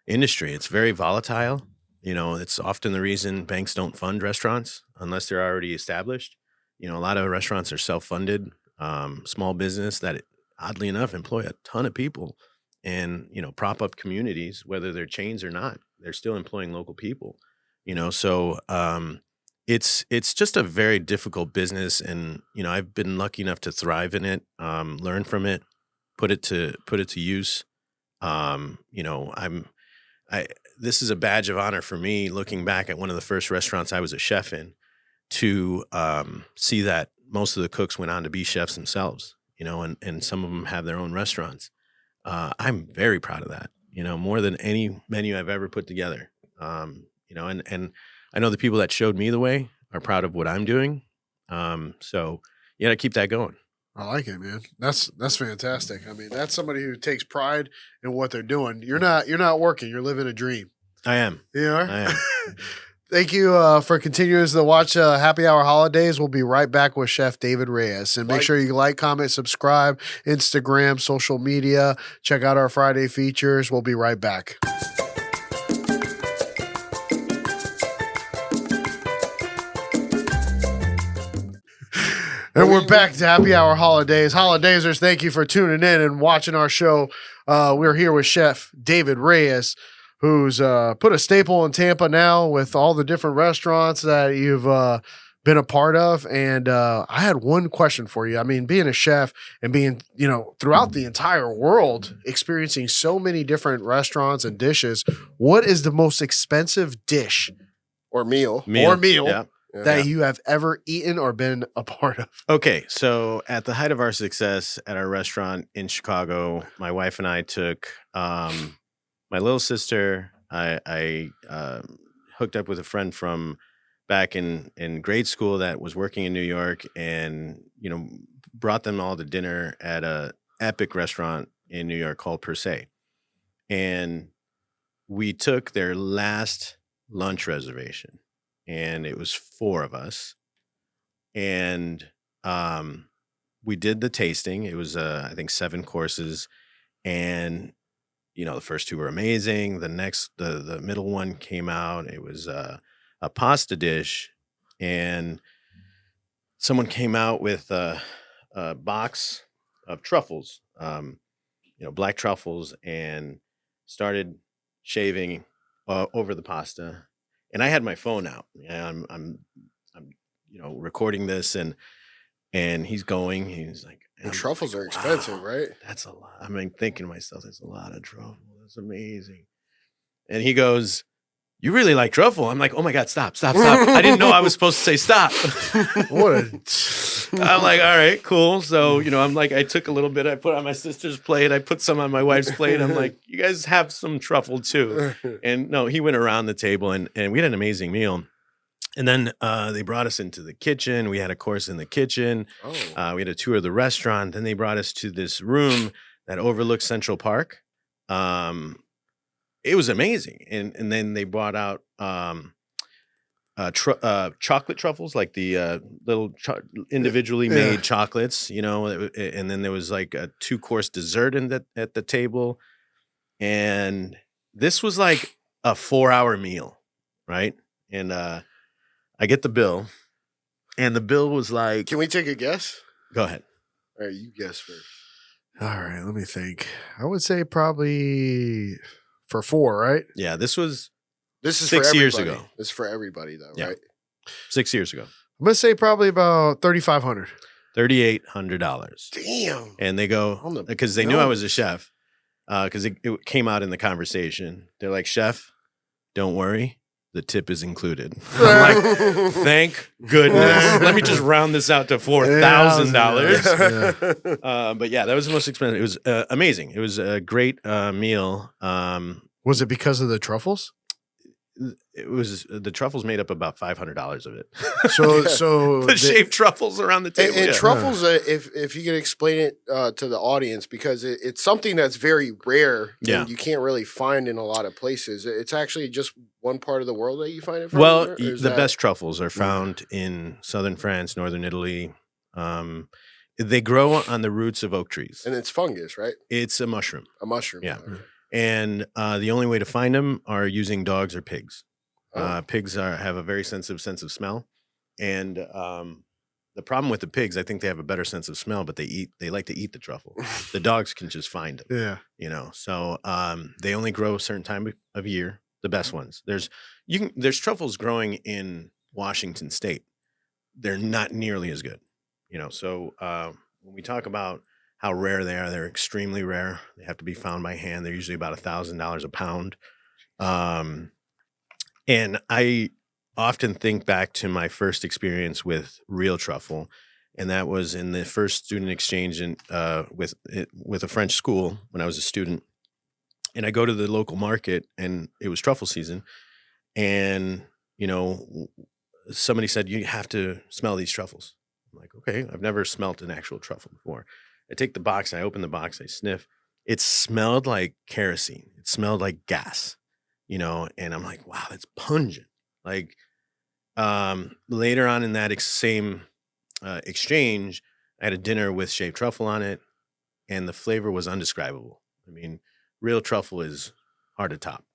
industry. It's very volatile. It's often the reason banks don't fund restaurants unless they're already established. A lot of restaurants are self-funded, small business that, oddly enough, employ a ton of people and, prop up communities, whether they're chains or not. They're still employing local people, so it's just a very difficult business. And, I've been lucky enough to thrive in it, learn from it, put it to use. This is a badge of honor for me, looking back at one of the first restaurants I was a chef in, to see that most of the cooks went on to be chefs themselves, and some of them have their own restaurants. I'm very proud of that, more than any menu I've ever put together. And I know the people that showed me the way are proud of what I'm doing. So you got to keep that going. I like it, man. That's fantastic. I mean, that's somebody who takes pride in what they're doing. You're not working. You're living a dream. I am. You are? I am. Thank you for continuing to watch Happy Hour Holidaze. We'll be right back with Chef David Reyes. And make sure you like, comment, subscribe, Instagram, social media. Check out our Friday features. We'll be right back. And we're back to Happy Hour Holidaze. Holidazers, thank you for tuning in and watching our show. We're here with Chef David Reyes, who's put a staple in Tampa now with all the different restaurants that you've been a part of. And I had one question for you. I mean, being a chef and being, throughout the entire world, experiencing so many different restaurants and dishes, what is the most expensive dish or meal? Yeah. That you have ever eaten or been a part of? Okay, so at the height of our success at our restaurant in Chicago, my wife and I took my little sister. I hooked up with a friend from back in grade school that was working in New York, and brought them all to dinner at a epic restaurant in New York called Per Se, and we took their last lunch reservation. And it was 4 of us. And we did the tasting. It was, I think, 7 courses. And, the first 2 were amazing. The middle one came out. It was a pasta dish. And someone came out with a box of truffles, black truffles, and started shaving over the pasta. And I had my phone out. I'm recording this, and he's going. He's like, and truffles are expensive, right? That's a lot. I mean, thinking to myself, that's a lot of truffle. That's amazing. And he goes, "You really like truffle?" I'm like, "Oh my God, stop. I didn't know I was supposed to say stop." I'm like, all right, cool. So, I'm like, I took a little bit, I put on my sister's plate, I put some on my wife's plate. I'm like, you guys have some truffle too. And no, he went around the table, and we had an amazing meal. And then they brought us into the kitchen. We had a course in the kitchen. Oh. We had a tour of the restaurant. Then they brought us to this room that overlooks Central Park. It was amazing. And then they brought out chocolate truffles, like the little individually made chocolates, and then there was like a 2-course dessert at the table. And this was like a 4-hour meal, right? And I get the bill, And the bill was like, Can we take a guess? go ahead. All right, you guess first. All right, let me think. I would say probably for 4, right? Yeah, this was This is 6 for years everybody. ago. This is for everybody, though, Yeah. right? 6 years ago. I'm gonna say probably about $3,500. $3,800. Damn. And they go, On the because they knew I was a nose. chef, because it came out in the conversation. They're like, chef, don't worry, the tip is included. I'm like, thank goodness. Let me just round this out to $4,000. Yeah. But yeah, that was the most expensive. It was amazing. It was a great meal. Was it because of the truffles? It was the truffles made up about $500 of it. So The shaved truffles around the table. And yeah. truffles, if you could explain it to the audience, because it's something that's very rare. Yeah. And you can't really find in a lot of places. It's actually just one part of the world that you find it from. Well, or is the that- best truffles are found in southern France, northern Italy. They grow on the roots of oak trees. And it's fungus, right? It's a mushroom. A mushroom. Yeah. And the only way to find them are using dogs or pigs. Oh. Pigs have a very sensitive sense of smell. And the problem with the pigs, I think they have a better sense of smell, but they like to eat the truffle. The dogs can just find them. Yeah. So they only grow a certain time of year, the best ones. There's truffles growing in Washington State. They're not nearly as good. So when we talk about how rare they are, they're extremely rare. They have to be found by hand. They're usually about $1,000 a pound. And I often think back to my first experience with real truffle, and that was in the first student exchange with a French school when I was a student. And I go to the local market, and it was truffle season, and somebody said, you have to smell these truffles. I'm like, okay, I've never smelt an actual truffle before. I take the box, I open the box, I sniff. It smelled like kerosene. It smelled like gas, and I'm like, wow, that's pungent. Like later on in that same exchange, I had a dinner with shaved truffle on it, and the flavor was undescribable. I mean, real truffle is hard to top,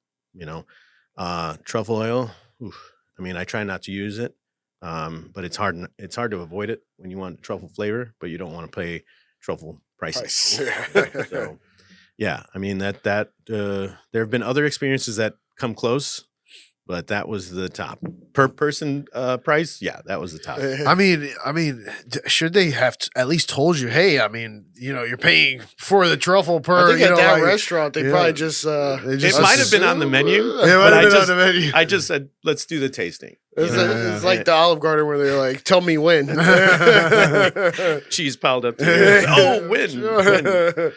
truffle oil. Oof, I mean, I try not to use it. But it's hard to avoid it when you want truffle flavor, but you don't want to pay truffle prices. So, yeah, I mean that there have been other experiences that come close, but that was the top per person price. Yeah, that was the top. I mean, should they have at least told you, hey, I mean, you're paying for the truffle per. I think at that like, restaurant, they probably just. It might have been on the menu. It might but have been on the menu. I just said, let's do the tasting. It's like the Olive Garden where they're like, "Tell me when." Cheese piled up. Oh, when? Oh,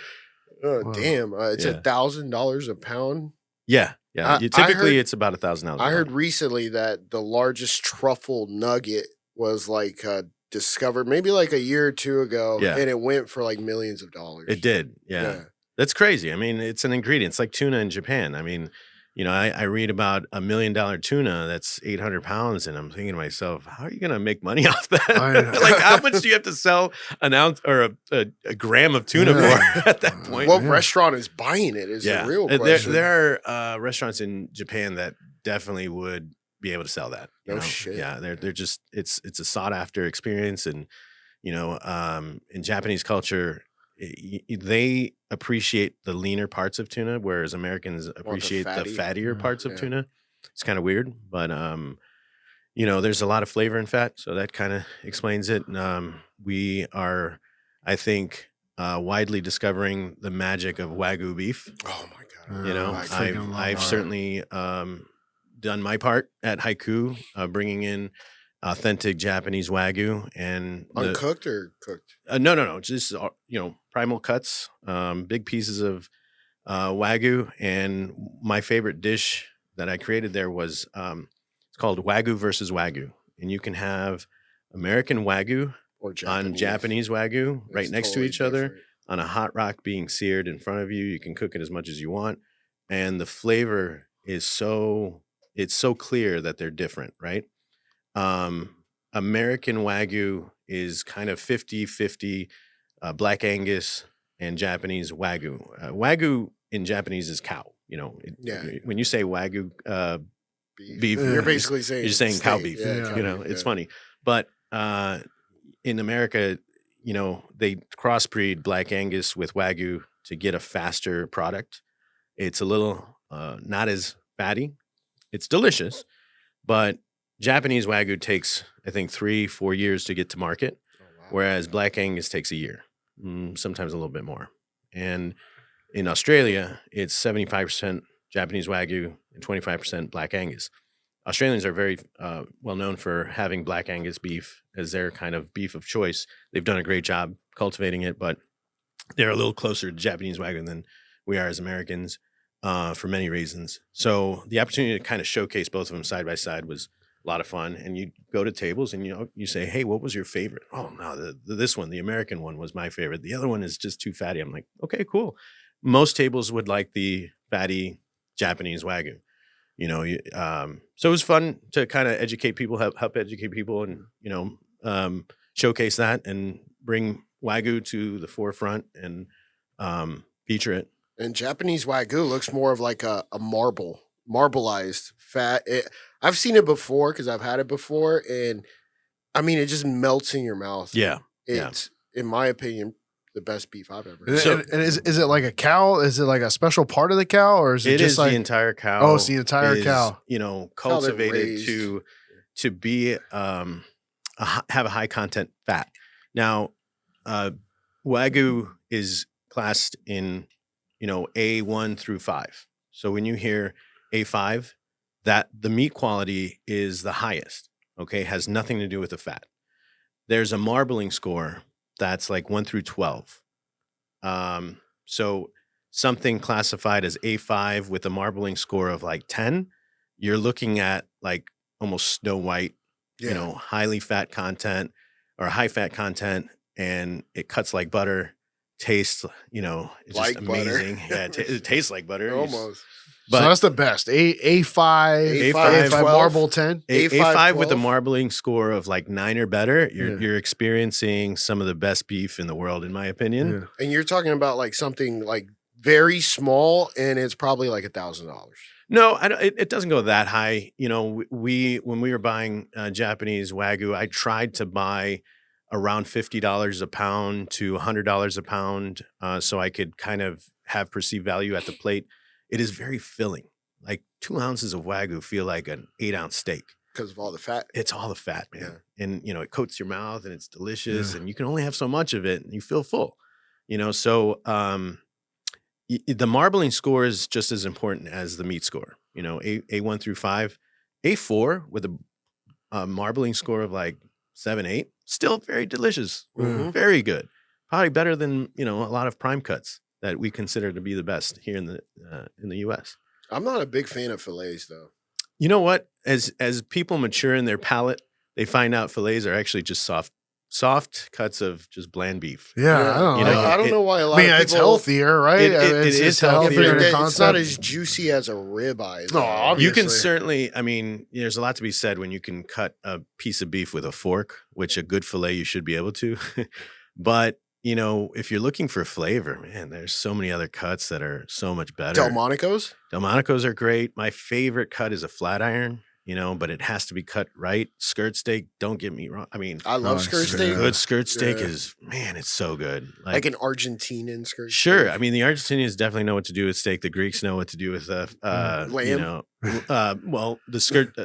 Wow. damn! It's Yeah. $1,000 a pound. Yeah. I Typically, heard- it's about $1,000. I heard recently that the largest truffle nugget was like discovered maybe like a year or two ago, Yeah. and it went for like millions of dollars. It did. Yeah. That's crazy. I mean, it's an ingredient. It's like tuna in Japan. I mean, I read about $1 million tuna that's 800 pounds, and I'm thinking to myself, how are you going to make money off that? I know. Like, how much do you have to sell an ounce or a gram of tuna for at that point? What Yeah. restaurant is buying it? Is the real There, question. there are restaurants in Japan that definitely would be able to sell that. No shit. Yeah, they're just it's a sought after experience, and in Japanese culture, they appreciate the leaner parts of tuna, whereas Americans appreciate the fatty. fattier parts of Yeah. tuna. It's kind of weird, but there's a lot of flavor and fat, so that kind of explains it. We are, I think, widely discovering the magic of Wagyu beef. Oh my god! I freaking love I've that. certainly done my part at Haiku, bringing in authentic Japanese Wagyu and Uncooked or cooked? no, just primal cuts, big pieces of Wagyu. And my favorite dish that I created there was it's called Wagyu versus Wagyu, and you can have American Wagyu Or on Japanese Wagyu right It's next to totally each other different. on a hot rock being seared in front of you. You can cook it as much as you want, and the flavor is so clear that they're different, right? American Wagyu is kind of 50-50 Black Angus and Japanese Wagyu. Wagyu in Japanese is cow. Yeah. When you say Wagyu beef, You're basically saying you're saying cow steak. beef. Yeah, Yeah. cow beef, It's yeah. funny. But in America, they crossbreed Black Angus with Wagyu to get a faster product. It's a little not as fatty. It's delicious, but Japanese Wagyu takes, I think, 3-4 years to get to market, whereas Black Angus takes a year, sometimes a little bit more. And in Australia, it's 75% Japanese Wagyu and 25% Black Angus. Australians are very well known for having Black Angus beef as their kind of beef of choice. They've done a great job cultivating it, but they're a little closer to Japanese Wagyu than we are as Americans for many reasons. So the opportunity to kind of showcase both of them side by side was a lot of fun. And you go to tables and you say, hey, what was your favorite? Oh, no, this one, the American one was my favorite. The other one is just too fatty. I'm like, okay, cool. Most tables would like the fatty Japanese Wagyu. So it was fun to kind of educate people, help educate people, and showcase that and bring Wagyu to the forefront and feature it. And Japanese Wagyu looks more of like a marbleized fat. I've seen it before because I've had it before, and I mean it just melts in your mouth. Yeah, It's in my opinion the best beef I've ever And, had. and is it like a cow? Is it like a special part of the cow, or is it just like the entire cow? Oh, it's the entire cow. Cultivated raised. to be have a high content fat. Now, Wagyu is classed in A1 through 5. So when you hear A5, that the meat quality is the highest. Okay, has nothing to do with the fat. There's a marbling score that's like 1 through 12. So something classified as A5 with a marbling score of like 10, you're looking at like almost Snow White, highly fat content or high fat content, and it cuts like butter, tastes, it's Like just butter. amazing. Yeah, it tastes like butter. Almost. So that's the best. A5, A5, 12. Marble 10. A5 with a 12. marbling score of like 9 or better, Yeah. you're experiencing some of the best beef in the world, in my opinion. Yeah. And you're talking about like something like very small, and it's probably like $1,000. No, it doesn't go that high. When we were buying Japanese Wagyu, I tried to buy around $50 a pound to $100 a pound, so I could kind of have perceived value at the plate. It is very filling. Like 2 ounces of Wagyu feel like an 8-ounce steak. Because of all the fat. It's all the fat, man. Yeah. And, it coats your mouth and it's delicious and you can only have so much of it and you feel full, so the marbling score is just as important as the meat score, A1 through 5. A4 with a marbling score of like 7, 8, still very delicious. Mhm. Very good. Probably better than, a lot of prime cuts that we consider to be the best here in the U.S. I'm not a big fan of fillets though. You know what? As people mature in their palate, they find out fillets are actually just soft cuts of just bland beef. Yeah, Yeah. I don't You know. know, I don't know why a lot of people. it's healthier, right? It It's is a healthier. Yeah, healthier but it's concept. not as juicy as a ribeye. No, though. obviously. You can certainly, there's a lot to be said when you can cut a piece of beef with a fork, which a good fillet you should be able to. But, if you're looking for flavor, man, there's so many other cuts that are so much better. Delmonico's? Delmonicos are great. My favorite cut is a flat iron, but it has to be cut right. Skirt steak, don't get me wrong. I love Oh, skirt it's steak. Good skirt steak Yeah. is, man, it's so good. Like an Argentinian skirt Sure. steak. I mean, the Argentinians definitely know what to do with steak. The Greeks know what to do with Lamb? the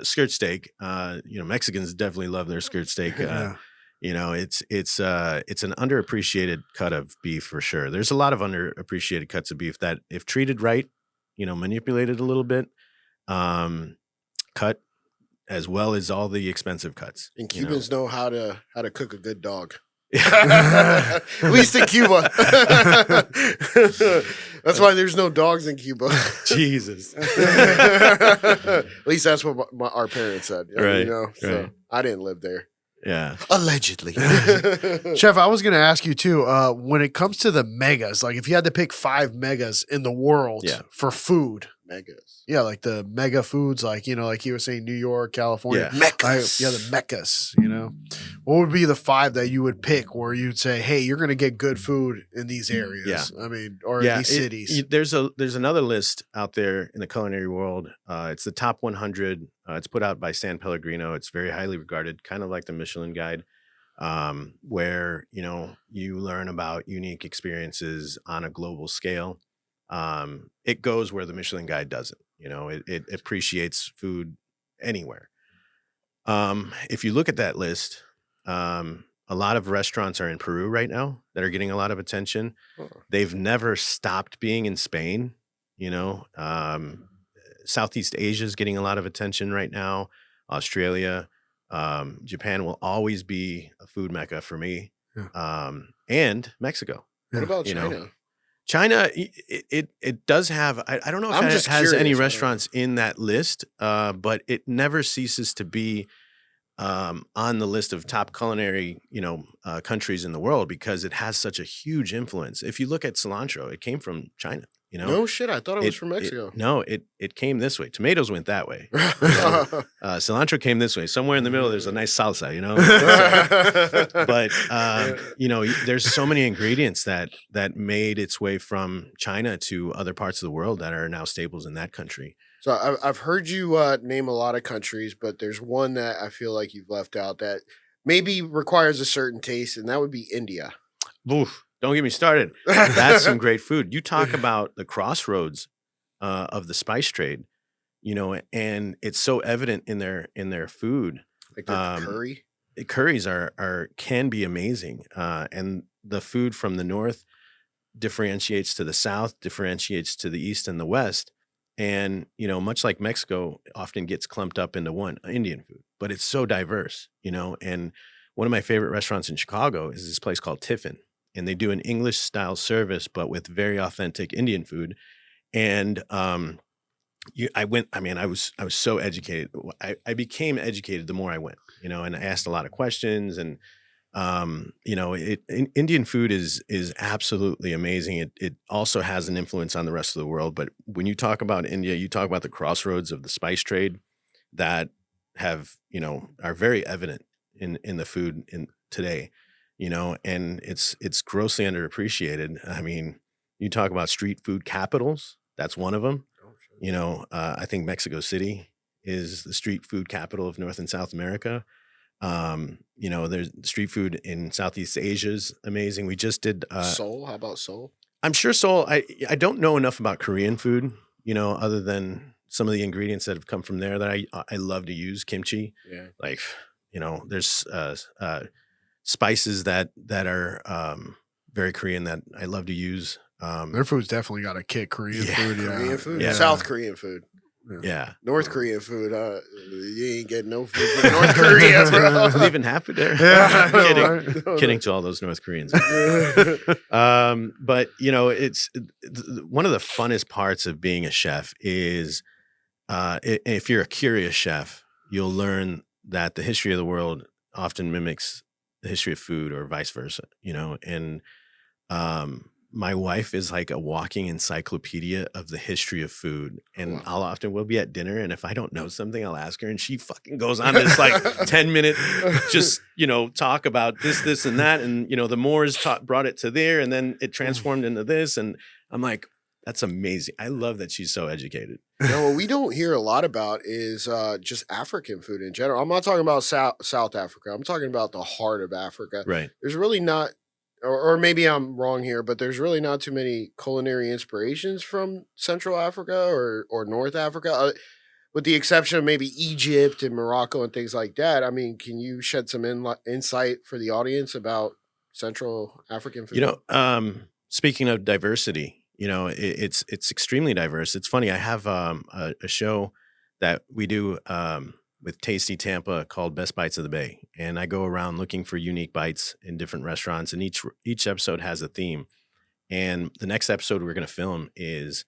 skirt steak. Mexicans definitely love their skirt steak. Yeah. It's an underappreciated cut of beef for sure. There's a lot of underappreciated cuts of beef that, if treated right, manipulated a little bit, cut as well as all the expensive cuts. And Cubans know how to cook a good dog. At least in Cuba. That's why there's no dogs in Cuba. Jesus. At least that's what our parents said. Right, So right. I didn't live there. Yeah. Allegedly. Chef, I was going to ask you too, when it comes to the megas, like if you had to pick 5 megas in the world Yeah. for food, Megas. yeah, like the mega foods, like, like you were saying, New York, California. Yeah. Meccas. The Meccas, what would be the 5 that you would pick where you'd say, hey, you're going to get good food in these areas? Yeah. I mean, or in these cities. There's another list out there in the culinary world. It's the top 100. It's put out by San Pellegrino. It's very highly regarded, kind of like the Michelin Guide. where, you learn about unique experiences on a global scale. It goes where the Michelin Guide doesn't. It appreciates food anywhere. If you look at that list, a lot of restaurants are in Peru right now that are getting a lot of attention. Huh. They've never stopped being in Spain. Southeast Asia is getting a lot of attention right now. Australia, Japan will always be a food mecca for me. Yeah. And Mexico. What about You China? know, China, it does have. I don't know if I'm it just has any curious. restaurants in that list, but it never ceases to be on the list of top culinary, countries in the world because it has such a huge influence. If you look at cilantro, it came from China. No shit, I thought it was from Mexico. No, it came this way. Tomatoes went that way. Cilantro came this way. Somewhere in the middle, there's a nice salsa. But there's so many ingredients that made its way from China to other parts of the world that are now staples in that country. So I've heard you name a lot of countries, but there's one that I feel like you've left out that maybe requires a certain taste, and that would be India. Oof, don't get me started. That's some great food. You talk about the crossroads of the spice trade, and it's so evident in their food. Like their curry. Curries can be amazing, and the food from the north differentiates to the south, differentiates to the east and the west. And, much like Mexico often gets clumped up into one Indian food, but it's so diverse, and one of my favorite restaurants in Chicago is this place called Tiffin, and they do an English style service, but with very authentic Indian food. And, I was so educated. I became educated the more I went, and I asked a lot of questions. And Indian food is absolutely amazing. It also has an influence on the rest of the world. But when you talk about India, you talk about the crossroads of the spice trade that have, are very evident in the food in today, and it's grossly underappreciated. I mean, you talk about street food capitals. That's one of them. I think Mexico City is the street food capital of North and South America. There's street food in Southeast Asia is amazing. We just did Seoul. How about Seoul? I'm sure Seoul. I don't know enough about Korean food, other than some of the ingredients that have come from there that I love to use. Kimchi. Yeah. There's spices that are very Korean that I love to use. Their food's definitely got a kick. Korean food, yeah. Korean food, Yeah. South Korean food. Yeah. North Korean food. You ain't getting no food from North Korea, bro. Leaving happy there. Yeah. Kidding to all those North Koreans. But it's one of the funnest parts of being a chef is if you're a curious chef, you'll learn that the history of the world often mimics the history of food or vice versa, and my wife is like a walking encyclopedia of the history of food. And we'll be at dinner, and if I don't know something, I'll ask her, and she fucking goes on this like 10-minute just, talk about this and that. And, the Moors brought it to there, and then it transformed into this. And I'm like, that's amazing. I love that she's so educated. What we don't hear a lot about is just African food in general. I'm not talking about South Africa. I'm talking about the heart of Africa. Right. There's really not, or maybe I'm wrong here, but there's really not too many culinary inspirations from Central Africa or North Africa, with the exception of maybe Egypt and Morocco and things like that. I mean, can you shed some insight for the audience about Central African food? Speaking of diversity, it's extremely diverse. It's funny. I have a show that we do with Tasty Tampa called Best Bites of the Bay. And I go around looking for unique bites in different restaurants, and each episode has a theme. And the next episode we're going to film is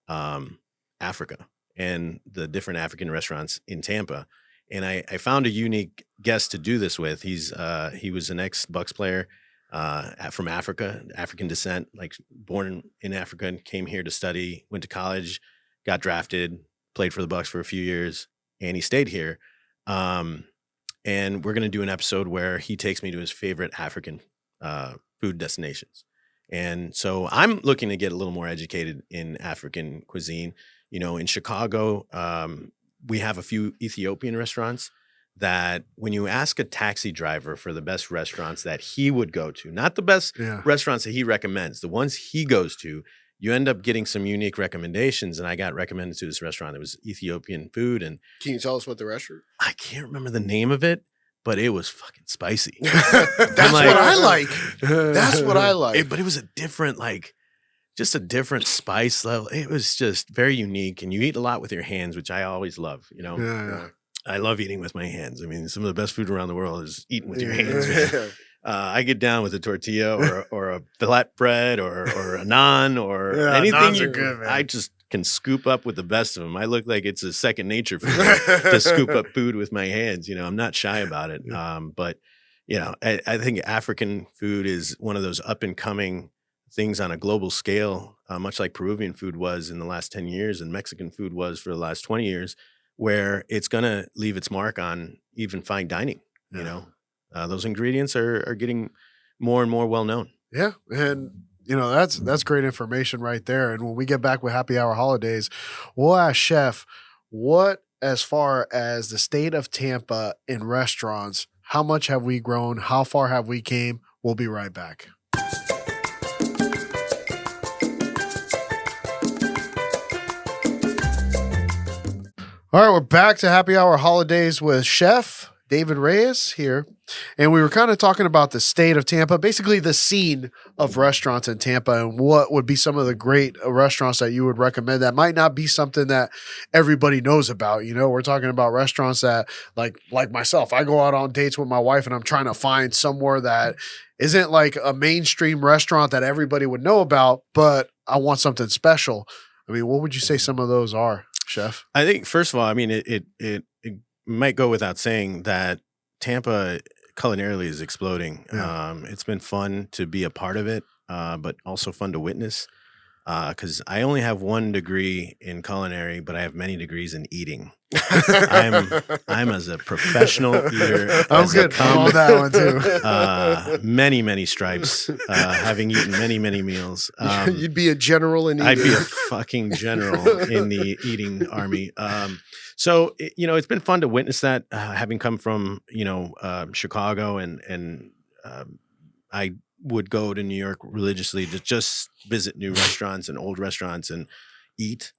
Africa and the different African restaurants in Tampa. And I found a unique guest to do this with. He was an ex-Bucks player from Africa, African descent, like born in Africa, and came here to study, went to college, got drafted, played for the Bucks for a few years, and he stayed here. And we're going to do an episode where he takes me to his favorite African food destinations. And so I'm looking to get a little more educated in African cuisine. In Chicago, we have a few Ethiopian restaurants that when you ask a taxi driver for the best restaurants that he would go to, not the best Yeah. restaurants that he recommends, the ones he goes to, you end up getting some unique recommendations. And I got recommended to this restaurant. It was Ethiopian food. And Can you tell us what the restaurant? I can't remember the name of it, but it was fucking spicy. That's like- what I like. That's what I like. But it was a different, like, just a different spice level. It was just very unique. And you eat a lot with your hands, which I always love, you know? Yeah. I love eating with my hands. I mean, some of the best food around the world is eating with your Yeah. hands. Man. I get down with a tortilla or a flatbread or a naan or Yeah, anything. naans are good, man. I just can scoop up with the best of them. I look like it's a second nature for me to scoop up food with my hands. You know, I'm not shy about it. But, you know, I think African food is one of those up and coming things on a global scale, much like Peruvian food was in the last 10 years and Mexican food was for the last 20 years, where it's going to leave its mark on even fine dining. You know, those ingredients are getting more and more well known. Yeah, and you know that's great information right there. And when we get back with Happy Hour Holidays, we'll ask Chef what, as far as the state of Tampa in restaurants, how much have we grown? How far have we came? We'll be right back. All right, we're back to Happy Hour Holidays with Chef David Reyes here. And we were kind of talking about the state of Tampa, basically the scene of restaurants in Tampa, and what would be some of the great restaurants that you would recommend that might not be something that everybody knows about. You know, we're talking about restaurants that, like myself, I go out on dates with my wife and I'm trying to find somewhere that isn't like a mainstream restaurant that everybody would know about, but I want something special. I mean, what would you say some of those are, Chef? I think, first of all, I mean, it might go without saying that Tampa culinarily is exploding. Yeah. It's been fun to be a part of it, but also fun to witness. Because I only have 1 degree in culinary, but I have many degrees in eating. I'm as a professional eater. I'm as good. it I'm on comes. that one too. Many stripes, having eaten many meals. You'd be a general in I'd be eating. a fucking general in the eating army. So, you know, it's been fun to witness that, having come from, you know, Chicago and I would go to New York religiously to just visit new restaurants and old restaurants and eat.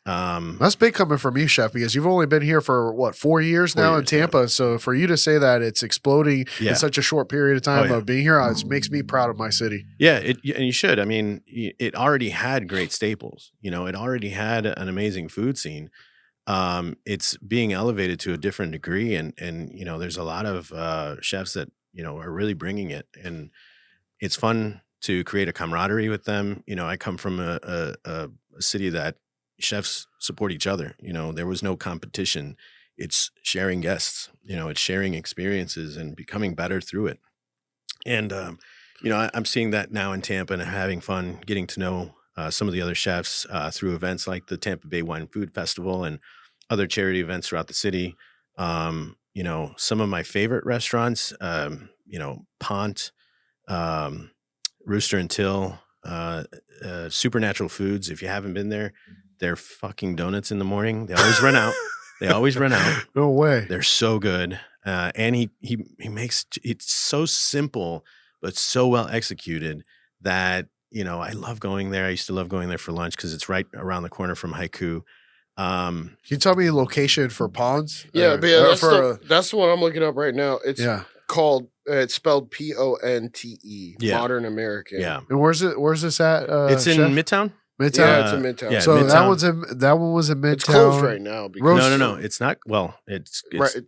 That's big coming from you, Chef, because you've only been here for what, 4 years 4 now in years, yeah. Tampa. So for you to say that it's exploding Yeah. in such a short period of time Oh, yeah. of being here, it makes me proud of my city. Yeah, and you should. I mean, it already had great staples. You know, it already had an amazing food scene. It's being elevated to a different degree, and you know, there's a lot of chefs that, you know, are really bringing it, and it's fun to create a camaraderie with them. You know, I come from a city that chefs support each other. You know, there was no competition. It's sharing guests. You know, it's sharing experiences and becoming better through it. And you know, I'm seeing that now in Tampa and having fun getting to know some of the other chefs through events like the Tampa Bay Wine Food Festival and other charity events throughout the city. You know, some of my favorite restaurants, you know, Pont, Rooster and Till, Supernatural Foods. If you haven't been there, they're fucking donuts in the morning. They always run out. They always run out. No way. They're so good. And he makes it's so simple, but so well executed that, you know, I love going there. I used to love going there for lunch because it's right around the corner from Haiku. Can you tell me the location for Ponds? Yeah, Or- but yeah, or that's the one I'm looking up right now. It's yeah. called, it's spelled Ponte, Yeah. Modern American. Yeah. And where's this at? It's in Chef? Midtown. Midtown. Yeah, it's in Midtown. yeah, So Midtown. that one was in Midtown. It's closed right now. Because Roast- No. It's not. Well, it's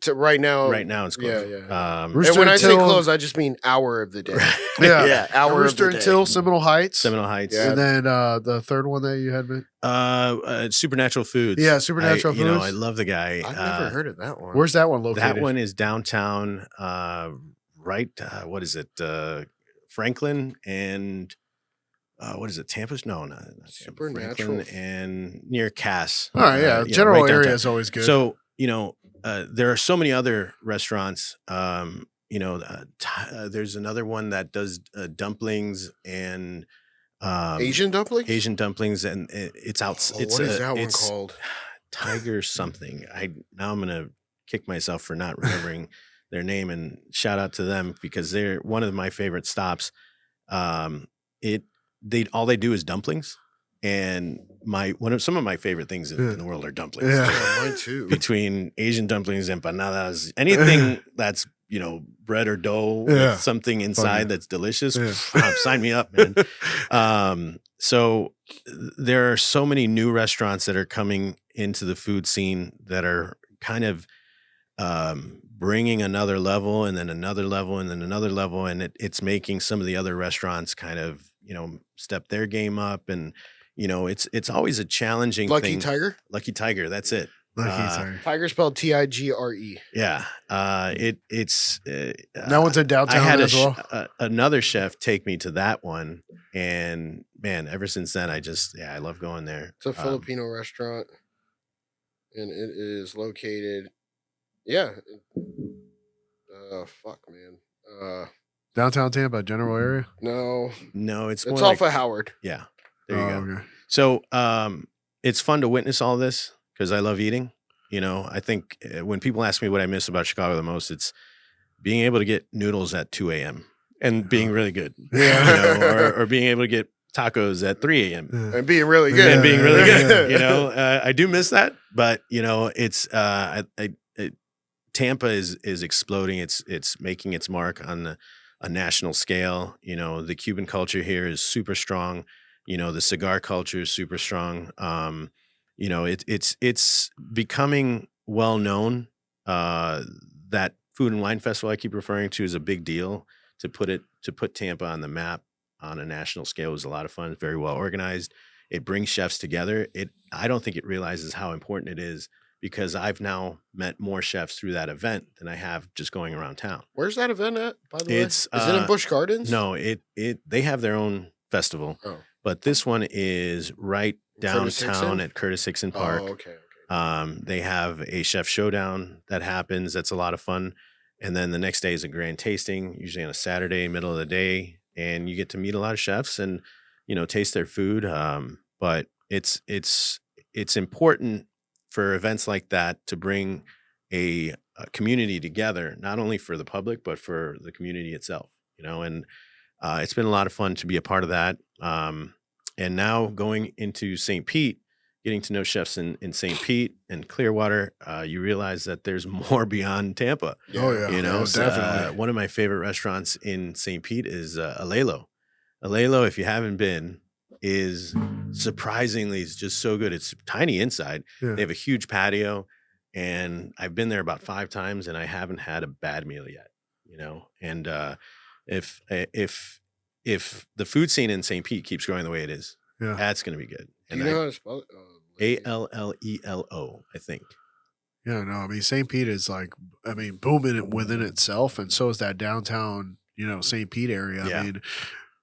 right now. right now it's closed. Yeah. Rooster And when I say Till- closed, I just mean hour of the day. Yeah. Yeah, hour Rooster of the day. Until Seminole Heights. Seminole Heights. Yeah. And then the third one that you had. Supernatural Foods. Yeah, Supernatural You know, Foods. I love the guy. I've never heard of that one. Where's that one located? That one is downtown. Right. What is it? Franklin and. What is it? Tampa? No, not Tampa. Supernatural. Franklin and near Cass. All right, yeah. you know, General right area downtown. is always good. So, you know, there are so many other restaurants. You know, there's another one that does dumplings and Asian dumpling? Asian dumplings, and it's out. Oh, It's what is that one it's called? Tiger something. I'm gonna kick myself for not remembering their name, and shout out to them because they're one of my favorite stops. All they do is dumplings, and some of my favorite things in the world are dumplings. Yeah. Mine too. Between Asian dumplings, empanadas, anything that's bread or dough with something inside that's delicious. Sign me up, man. So there are so many new restaurants that are coming into the food scene that are kind of bringing another level and then another level and then another level, and it's making some of the other restaurants kind of step their game up, and it's always a challenging Lucky thing. Tiger? Lucky Tiger, that's it. Tiger spelled Tigre. Yeah. It's that one's in downtown I had as well. Another chef take me to that one, and man, ever since then I love going there. It's a Filipino restaurant, and it is located fuck, man. Downtown Tampa, general area? No, it's more off of Howard. Yeah. There you go. Okay. So it's fun to witness all this because I love eating. I think when people ask me what I miss about Chicago the most, it's being able to get noodles at 2 a.m. and being really good. Yeah. Or being able to get tacos at 3 a.m. And being really good. And being really good. I do miss that, but it's Tampa is exploding. It's making its mark on a national scale. The Cuban culture here is super strong. The cigar culture is super strong. It's becoming well known. That food and wine festival I keep referring to is a big deal. To put Tampa on the map on a national scale was a lot of fun. It's very well organized. It brings chefs together. I don't think it realizes how important it is, because I've now met more chefs through that event than I have just going around town. Where's that event at, by the way? Is it in Busch Gardens? No, they have their own festival. Oh. But this one is right downtown at Curtis Hickson Park. Oh, okay. They have a chef showdown that happens. That's a lot of fun. And then the next day is a grand tasting, usually on a Saturday, middle of the day. And you get to meet a lot of chefs and, taste their food. But it's important for events like that to bring a community together, not only for the public, but for the community itself, and it's been a lot of fun to be a part of that. And now going into St. Pete, getting to know chefs in St. Pete and Clearwater, you realize that there's more beyond Tampa. Oh, yeah. Definitely. One of my favorite restaurants in St. Pete is Alelo. Alelo, if you haven't been, is surprisingly just so good. It's tiny inside. Yeah. They have a huge patio, and I've been there about 5 times, and I haven't had a bad meal yet. And if the food scene in St. Pete keeps growing the way it is, that's going to be good. Do you know how to spell it? Allelo, I think. Yeah, no, I mean, St. Pete is booming within itself, and so is that downtown, St. Pete area. Yeah. I mean,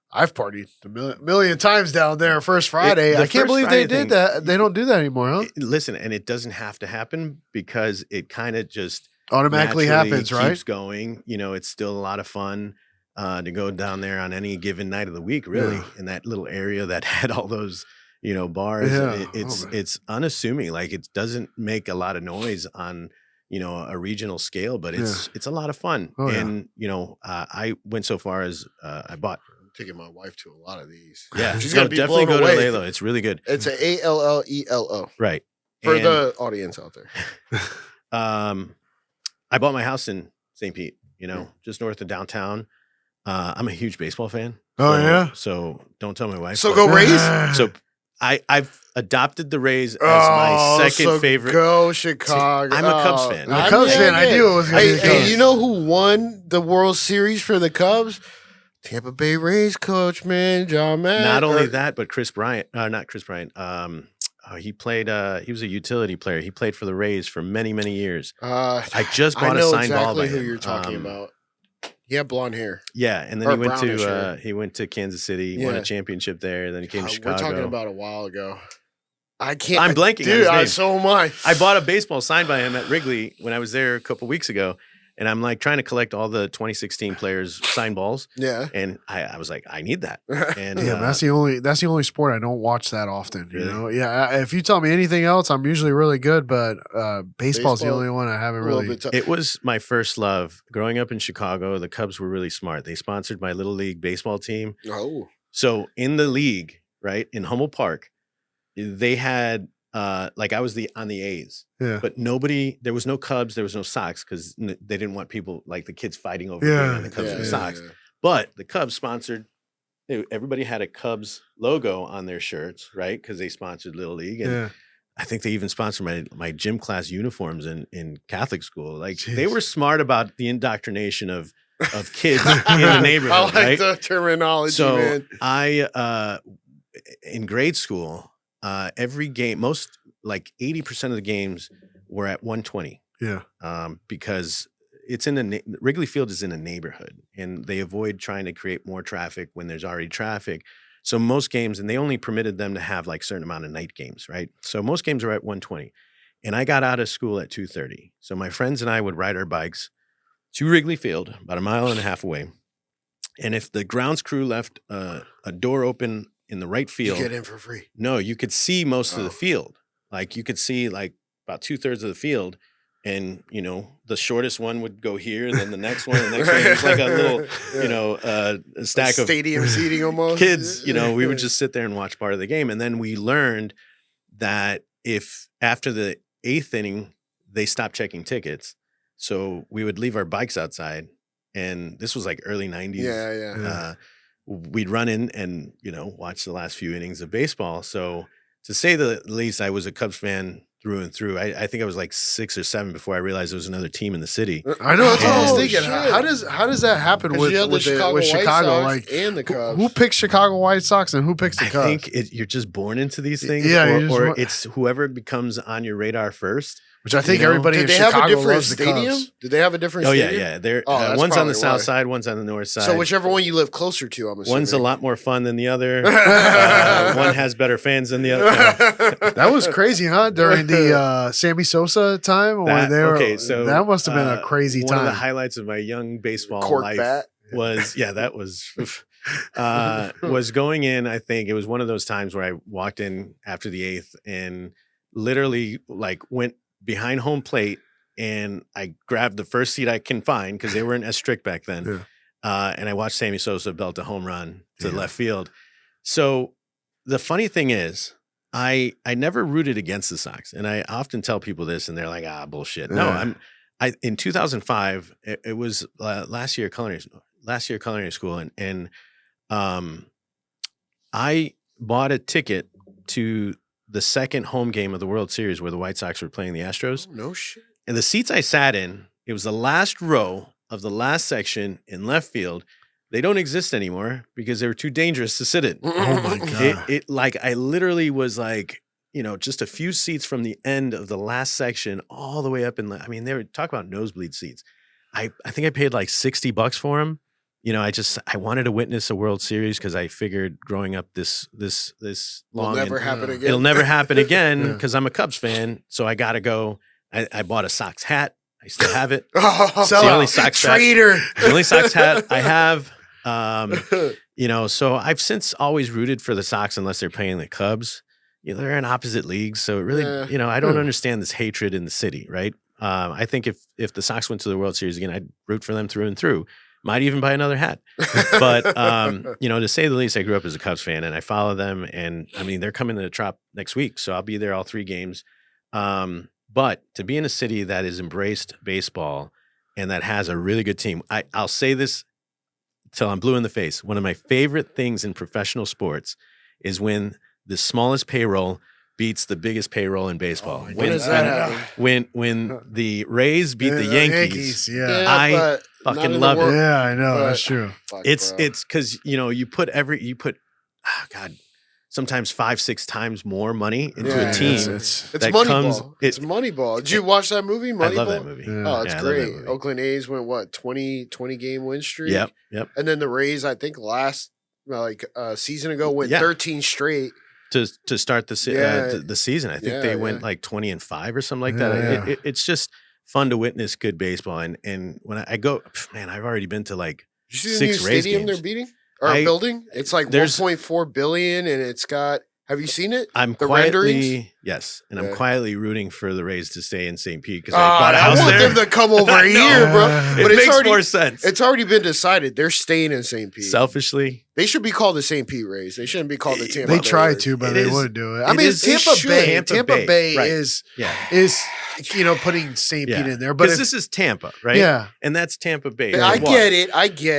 I've partied a million times down there First Friday. I can't believe they did that. They don't do that anymore, huh? Listen, and it doesn't have to happen because it kind of just automatically happens, right? Keeps going. It's still a lot of fun to go down there on any given night of the week, really, in that little area that had all those bars. Yeah. It's unassuming. Like, it doesn't make a lot of noise on a regional scale, but it's a lot of fun. Oh, and I went so far as I bought. I'm taking my wife to a lot of these. Yeah, she's gonna be definitely blown go away. to Alelo. It's really good. It's Allelo. Right. For And, the audience out there. I bought my house in St. Pete, just north of downtown. I'm a huge baseball fan. Oh, yeah? So don't tell my wife. So but- go Rays. So I've adopted the Rays as my second favorite. Go Chicago. I'm a Cubs fan. I'm a Cubs fan. I knew it was going to be the Hey, Cubs. you know who won the World Series for the Cubs? Tampa Bay Rays coach, man, John Madden. Not only that, but Chris Bryant. Not Chris Bryant. He played. He was a utility player. He played for the Rays for many, many years. I just bought a signed ball by who him. you're talking about. He had blonde hair. Yeah, and then Or he went brownish hair. to Kansas City, won a championship there. Then he came to Chicago. We're talking about a while ago. I can't. I'm blanking on Dude, his name. so am I. I bought a baseball signed by him at Wrigley when I was there a couple weeks ago, And I'm like trying to collect all the 2016 players' signed balls. Yeah. And I was like, I need that. And Yeah, that's the only sport I don't watch that often. You Really? know, yeah. If you tell me anything else, I'm usually really good, but baseball's the Baseball, only one I haven't A little really. bit tough. it was my first love. Growing up in Chicago, the Cubs were really smart. They sponsored my little league baseball team. Oh. So in the league, right, in Humboldt Park, they had like I was on the A's. Yeah, But there was no Cubs, there was no Sox because they didn't want people like the kids fighting over Yeah, being on the Cubs and the yeah, Sox. But the Cubs sponsored, everybody had a Cubs logo on their shirts, right? Because they sponsored Little League. And yeah. I think they even sponsored my gym class uniforms in Catholic school. Like they Jeez. were smart about the indoctrination of kids in the neighborhood, I like right? the terminology, So man. I in grade school, every game, like 80% of the games were at 120 Yeah, because it's in Wrigley Field is in a neighborhood and they avoid trying to create more traffic when there's already traffic. So most games, and they only permitted them to have like certain amount of night games, right? So most games are at 120. And I got out of school at 2:30. So my friends and I would ride our bikes to Wrigley Field, about a mile and a half away. And if the grounds crew left a door open in the right You field, get in for free. no, you could see most of Oh. the field. Like you could see like about 2/3 of the field. And, the shortest one would go here, and then the next one, the next one. It's like a little, Yeah. a stack of stadium seating almost. kids. We would just sit there and watch part of the game. And then we learned that if after the 8th inning, they stopped checking tickets. So we would leave our bikes outside. And this was like early 90s. Yeah. We'd run in and, watch the last few innings of baseball. So to say the least, I was a Cubs fan through and through. I think I was like 6 or 7 before I realized there was another team in the city. I know. That's what I was Oh, thinking. shit. How does that happen 'Cause with you have the Chicago with White Chicago? Sox Like and the Cubs. who picks Chicago White Sox and who picks the I Cubs? think you're just born into these things, Yeah, you're just or born- it's whoever becomes on your radar first. Which I think you know, everybody Did in they have Chicago a different loves the stadium? Cubs. Did they have a different Oh yeah, stadium? yeah. They're Oh, that's one's on the probably south why. side, one's on the north side. So whichever one you live closer to, I'm assuming. One's a lot more fun than the other. One has better fans than the other. That was crazy, huh? During the Sammy Sosa time, when they were, So that must have been a crazy one time. of the highlights of my young baseball Cork life bat. was was going in. I think it was one of those times where I walked in after the 8th and literally like went behind home plate and I grabbed the first seat I can find because they weren't as strict back then. Yeah. And I watched Sammy Sosa belt a home run to Yeah. left field. So the funny thing is, I never rooted against the Sox, and I often tell people this, and they're like, bullshit. No, Yeah. in 2005, it was last year culinary school, and I bought a ticket to the second home game of the World Series where the White Sox were playing the Astros. No shit. And the seats I sat in, it was the last row of the last section in left field. They don't exist anymore because they were too dangerous to sit in. Oh my god! It like I literally was like, just a few seats from the end of the last section all the way up in I mean, they were talk about nosebleed seats. I think I paid like $60 for them. I wanted to witness a World Series because I figured growing up this long, Will never and happen again. it'll never happen again Yeah. because I'm a Cubs fan. So I got to go. I bought a Sox hat. I still have it. Oh, the only Sox hat. traitor. The only Sox hat I have. So I've since always rooted for the Sox unless they're playing the Cubs. They're in opposite leagues, so it really, Yeah. I don't understand this hatred in the city, right? I think if the Sox went to the World Series again, I'd root for them through and through. Might even buy another hat. But to say the least, I grew up as a Cubs fan, and I follow them. And I mean, they're coming to the Trop next week, so I'll be there all 3 games. But to be in a city that has embraced baseball and that has a really good team, I'll say this till I'm blue in the face. One of my favorite things in professional sports is when the smallest payroll beats the biggest payroll in baseball. Oh, when does that happen? When the Rays beat the Yankees, yeah. I but fucking not in the love it. world. Yeah, I know. but- That's true. Fuck, It's bro. because you put sometimes 5-6 times more money into Yeah, a team. It's It's that Moneyball. comes- It's Moneyball. Did you watch that movie? Moneyball. I love that movie. Yeah. Oh, it's Yeah, I love that great. movie. Oakland A's went 20 game win streak. Yep. And then the Rays, I think last season ago went Yeah. 13 straight. To start the Yeah. The season, I think Yeah, they went yeah. like 20-5 or something like Yeah, that. yeah. It's just fun to witness good baseball. And when I go, man, I've already been to like Did you see the new 6 Rays stadium games. they're beating or I- building? It's like there's- 1.4 billion, and it's got. Have you seen it? I'm The quietly, renderings? yes, and Yeah. I'm quietly rooting for the Rays to stay in St. Pete because I Ah, bought a I house want there. them to come over I here, know. bro. It But It makes already, more sense. It's already been decided. They're staying in St. Pete. Selfishly, They should be called the St. Pete Rays. They shouldn't be called the Tampa They Bay tried Rays. to, but It they is- wouldn't do it. it I mean, is- they Tampa should. Bay. Tampa Tampa Bay, Bay right. is yeah, putting St. yeah. Pete in there, but Because if- this is Tampa, right? yeah, and that's Tampa Bay. I What? get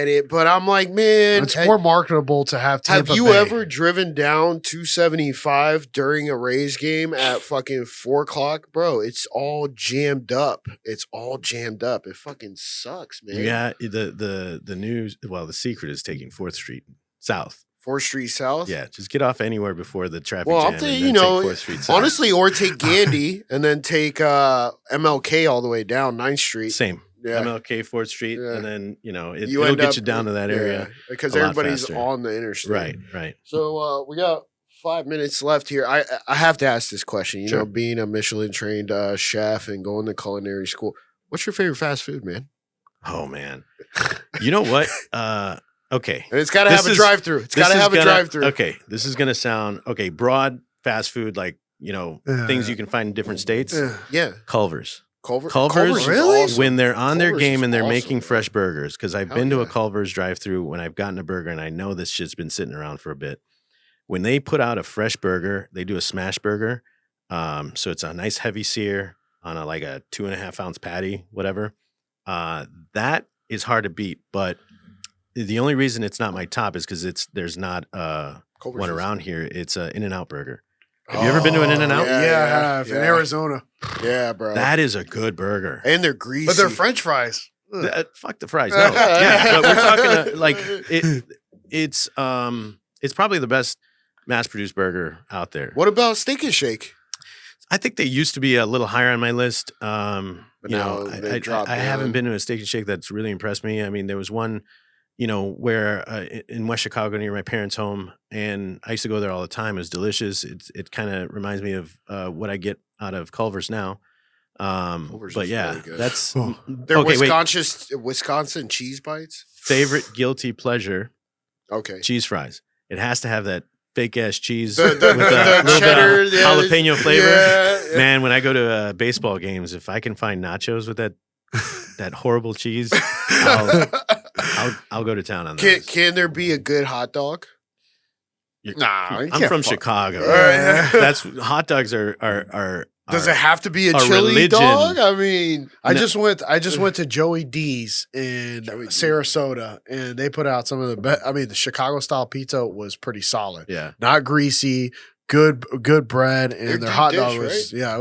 it, but I'm like, man, it's more marketable to have Tampa have you Bay. ever driven down 275 during a Rays game at fucking 4:00, bro? It's all jammed up. It's all jammed up. It fucking sucks, man. You got the news. Well, the secret is taking 4th Street south. 4th Street South. Yeah, just get off anywhere before the traffic Well, jam. I'm thinking, and you then know, take 4th Street south. honestly, or take Gandy and then take MLK all the way down 9th Street. Same. Yeah. MLK 4th Street, Yeah. and then You it'll end get up- you down to that area. because a lot everybody's faster. on the interstate. Right. So we got 5 minutes left here. I have to ask this question. You Sure. know, being a Michelin trained chef and going to culinary school, what's your favorite fast food, man? Oh man, you know what? Okay, And it's got to This have a is- drive through. It's This got to is have a gonna- drive through. Okay, this is gonna sound okay. Broad fast food, like things you can find in different states. Yeah. Culver's. Culver's is Really? awesome. When they're on their Culver's game is and they're awesome, making man. fresh burgers, because I've Hell been to a yeah. Culver's drive-through when I've gotten a burger and I know this shit's been sitting around for a bit. When they put out a fresh burger, they do a smash burger. So it's a nice heavy sear on like a 2.5 ounce patty, whatever. That is hard to beat, but the only reason it's not my top is because there's not Culver's one is- around here. It's a In-N-Out burger. Have you ever been to an In-N-Out? Yeah, Yeah, I have in yeah. Arizona, Yeah, bro. That is a good burger. and they're greasy. but they're French fries. Ugh. Fuck the fries. No. Yeah, but we're talking like it's probably the best mass-produced burger out there. What about Steak and Shake? I think they used to be a little higher on my list. But You now know, they dropped I haven't down. been to a Steak and Shake that's really impressed me. I mean, there was one, you know, where in West Chicago near my parents' home, and I used to go there all the time. It was delicious. It kind of reminds me of what I get out of Culver's now. Culver's But is yeah, really good. that's Oh. They're okay. Wait, Wisconsin cheese bites. favorite guilty pleasure: Okay. cheese fries. It has to have that fake ass cheese The- with the- a the little bit cheddar, of yeah, jalapeno flavor. yeah, yeah. Man, when I go to baseball games, if I can find nachos with that horrible cheese, I'll go to town on that. Can there be a good hot dog? Nah, you I'm can't from fuck- Chicago. Right. That's hot dogs are Does it have to be a a chili religion. dog? I mean, I No. just went to Joey D's in Joey D's. Sarasota, and they put out some of the best. I mean, the Chicago style pizza was pretty solid, yeah. not greasy, good bread, and Their their deep hot dish, dog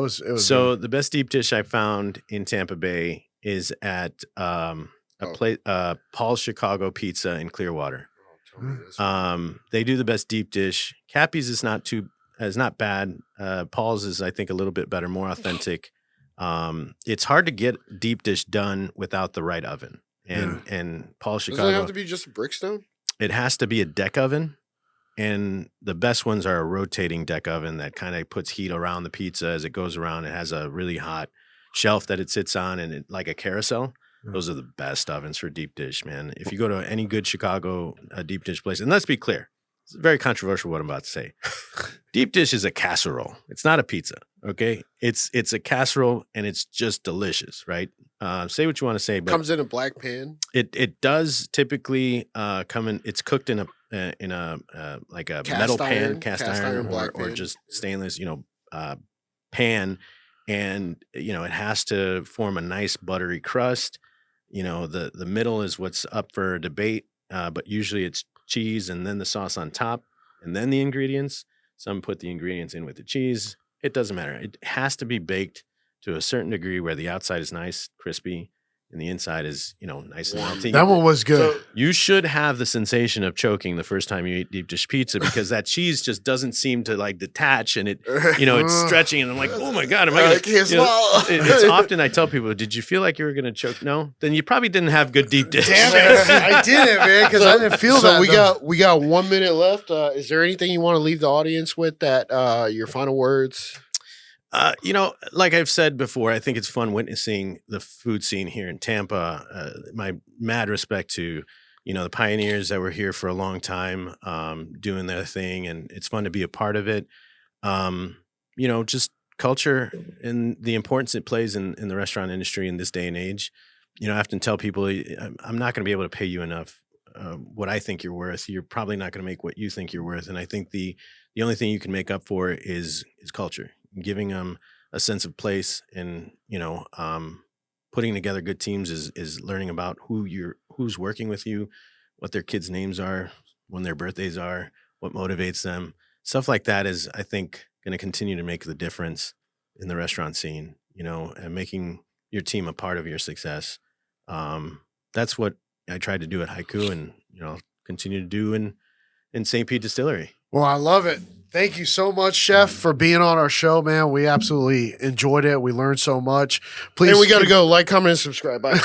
was it was So good. the best deep dish I found in Tampa Bay is at a place Paul's Chicago Pizza in Clearwater. They do the best deep dish. Cappy's is not bad. Paul's is, I think, a little bit better, more authentic. It's hard to get deep dish done without the right oven. And Paul's Does Chicago, it have to be just a Brickstone? it has to be a deck oven. And the best ones are a rotating deck oven that kind of puts heat around the pizza as it goes around. It has a really hot shelf that it sits on, and like a carousel. Those are the best ovens for deep dish, man. If you go to any good Chicago deep dish place, and let's be clear, it's very controversial what I'm about to say. Deep dish is a casserole. It's not a pizza, okay? It's a casserole, and it's just delicious, right? Say what you want to say, but Comes in a black pan. it does typically come in. It's cooked in a like a Cast metal iron- pan, cast cast iron, iron black or pan. just stainless, pan, and it has to form a nice buttery crust. The middle is what's up for debate, but usually it's cheese and then the sauce on top, and then the ingredients. Some put the ingredients in with the cheese. It doesn't matter. It has to be baked to a certain degree where the outside is nice, crispy, and the inside is, nice and melty. That one was good. So, You should have the sensation of choking the first time you eat deep dish pizza because that cheese just doesn't seem to like detach, and it, it's stretching, and I'm like, oh my God, am I I gonna, can't you know, swallow. it's often I tell people, did you feel like you were gonna choke? No, then you probably didn't have good deep dish. Damn it, I didn't, man, because I didn't feel so that. we got 1 minute left. Is there anything you want to leave the audience with that your final words? Like I've said before, I think it's fun witnessing the food scene here in Tampa. My mad respect to, the pioneers that were here for a long time, doing their thing, and it's fun to be a part of it. Just culture and the importance it plays in the restaurant industry in this day and age. I often tell people, I'm not going to be able to pay you enough what I think you're worth. You're probably not going to make what you think you're worth. And I think the only thing you can make up for is culture, giving them a sense of place, and putting together good teams is learning about who's working with you, what their kids' names are, when their birthdays are, what motivates them. Stuff like that is, I think, going to continue to make the difference in the restaurant scene, and making your team a part of your success. That's what I tried to do at Haiku, and, continue to do in St Pete Distillery. Well, I love it. Thank you so much, Chef, for being on our show, man. We absolutely enjoyed it. We learned so much. Please, And we got to go like, comment, and subscribe. Bye.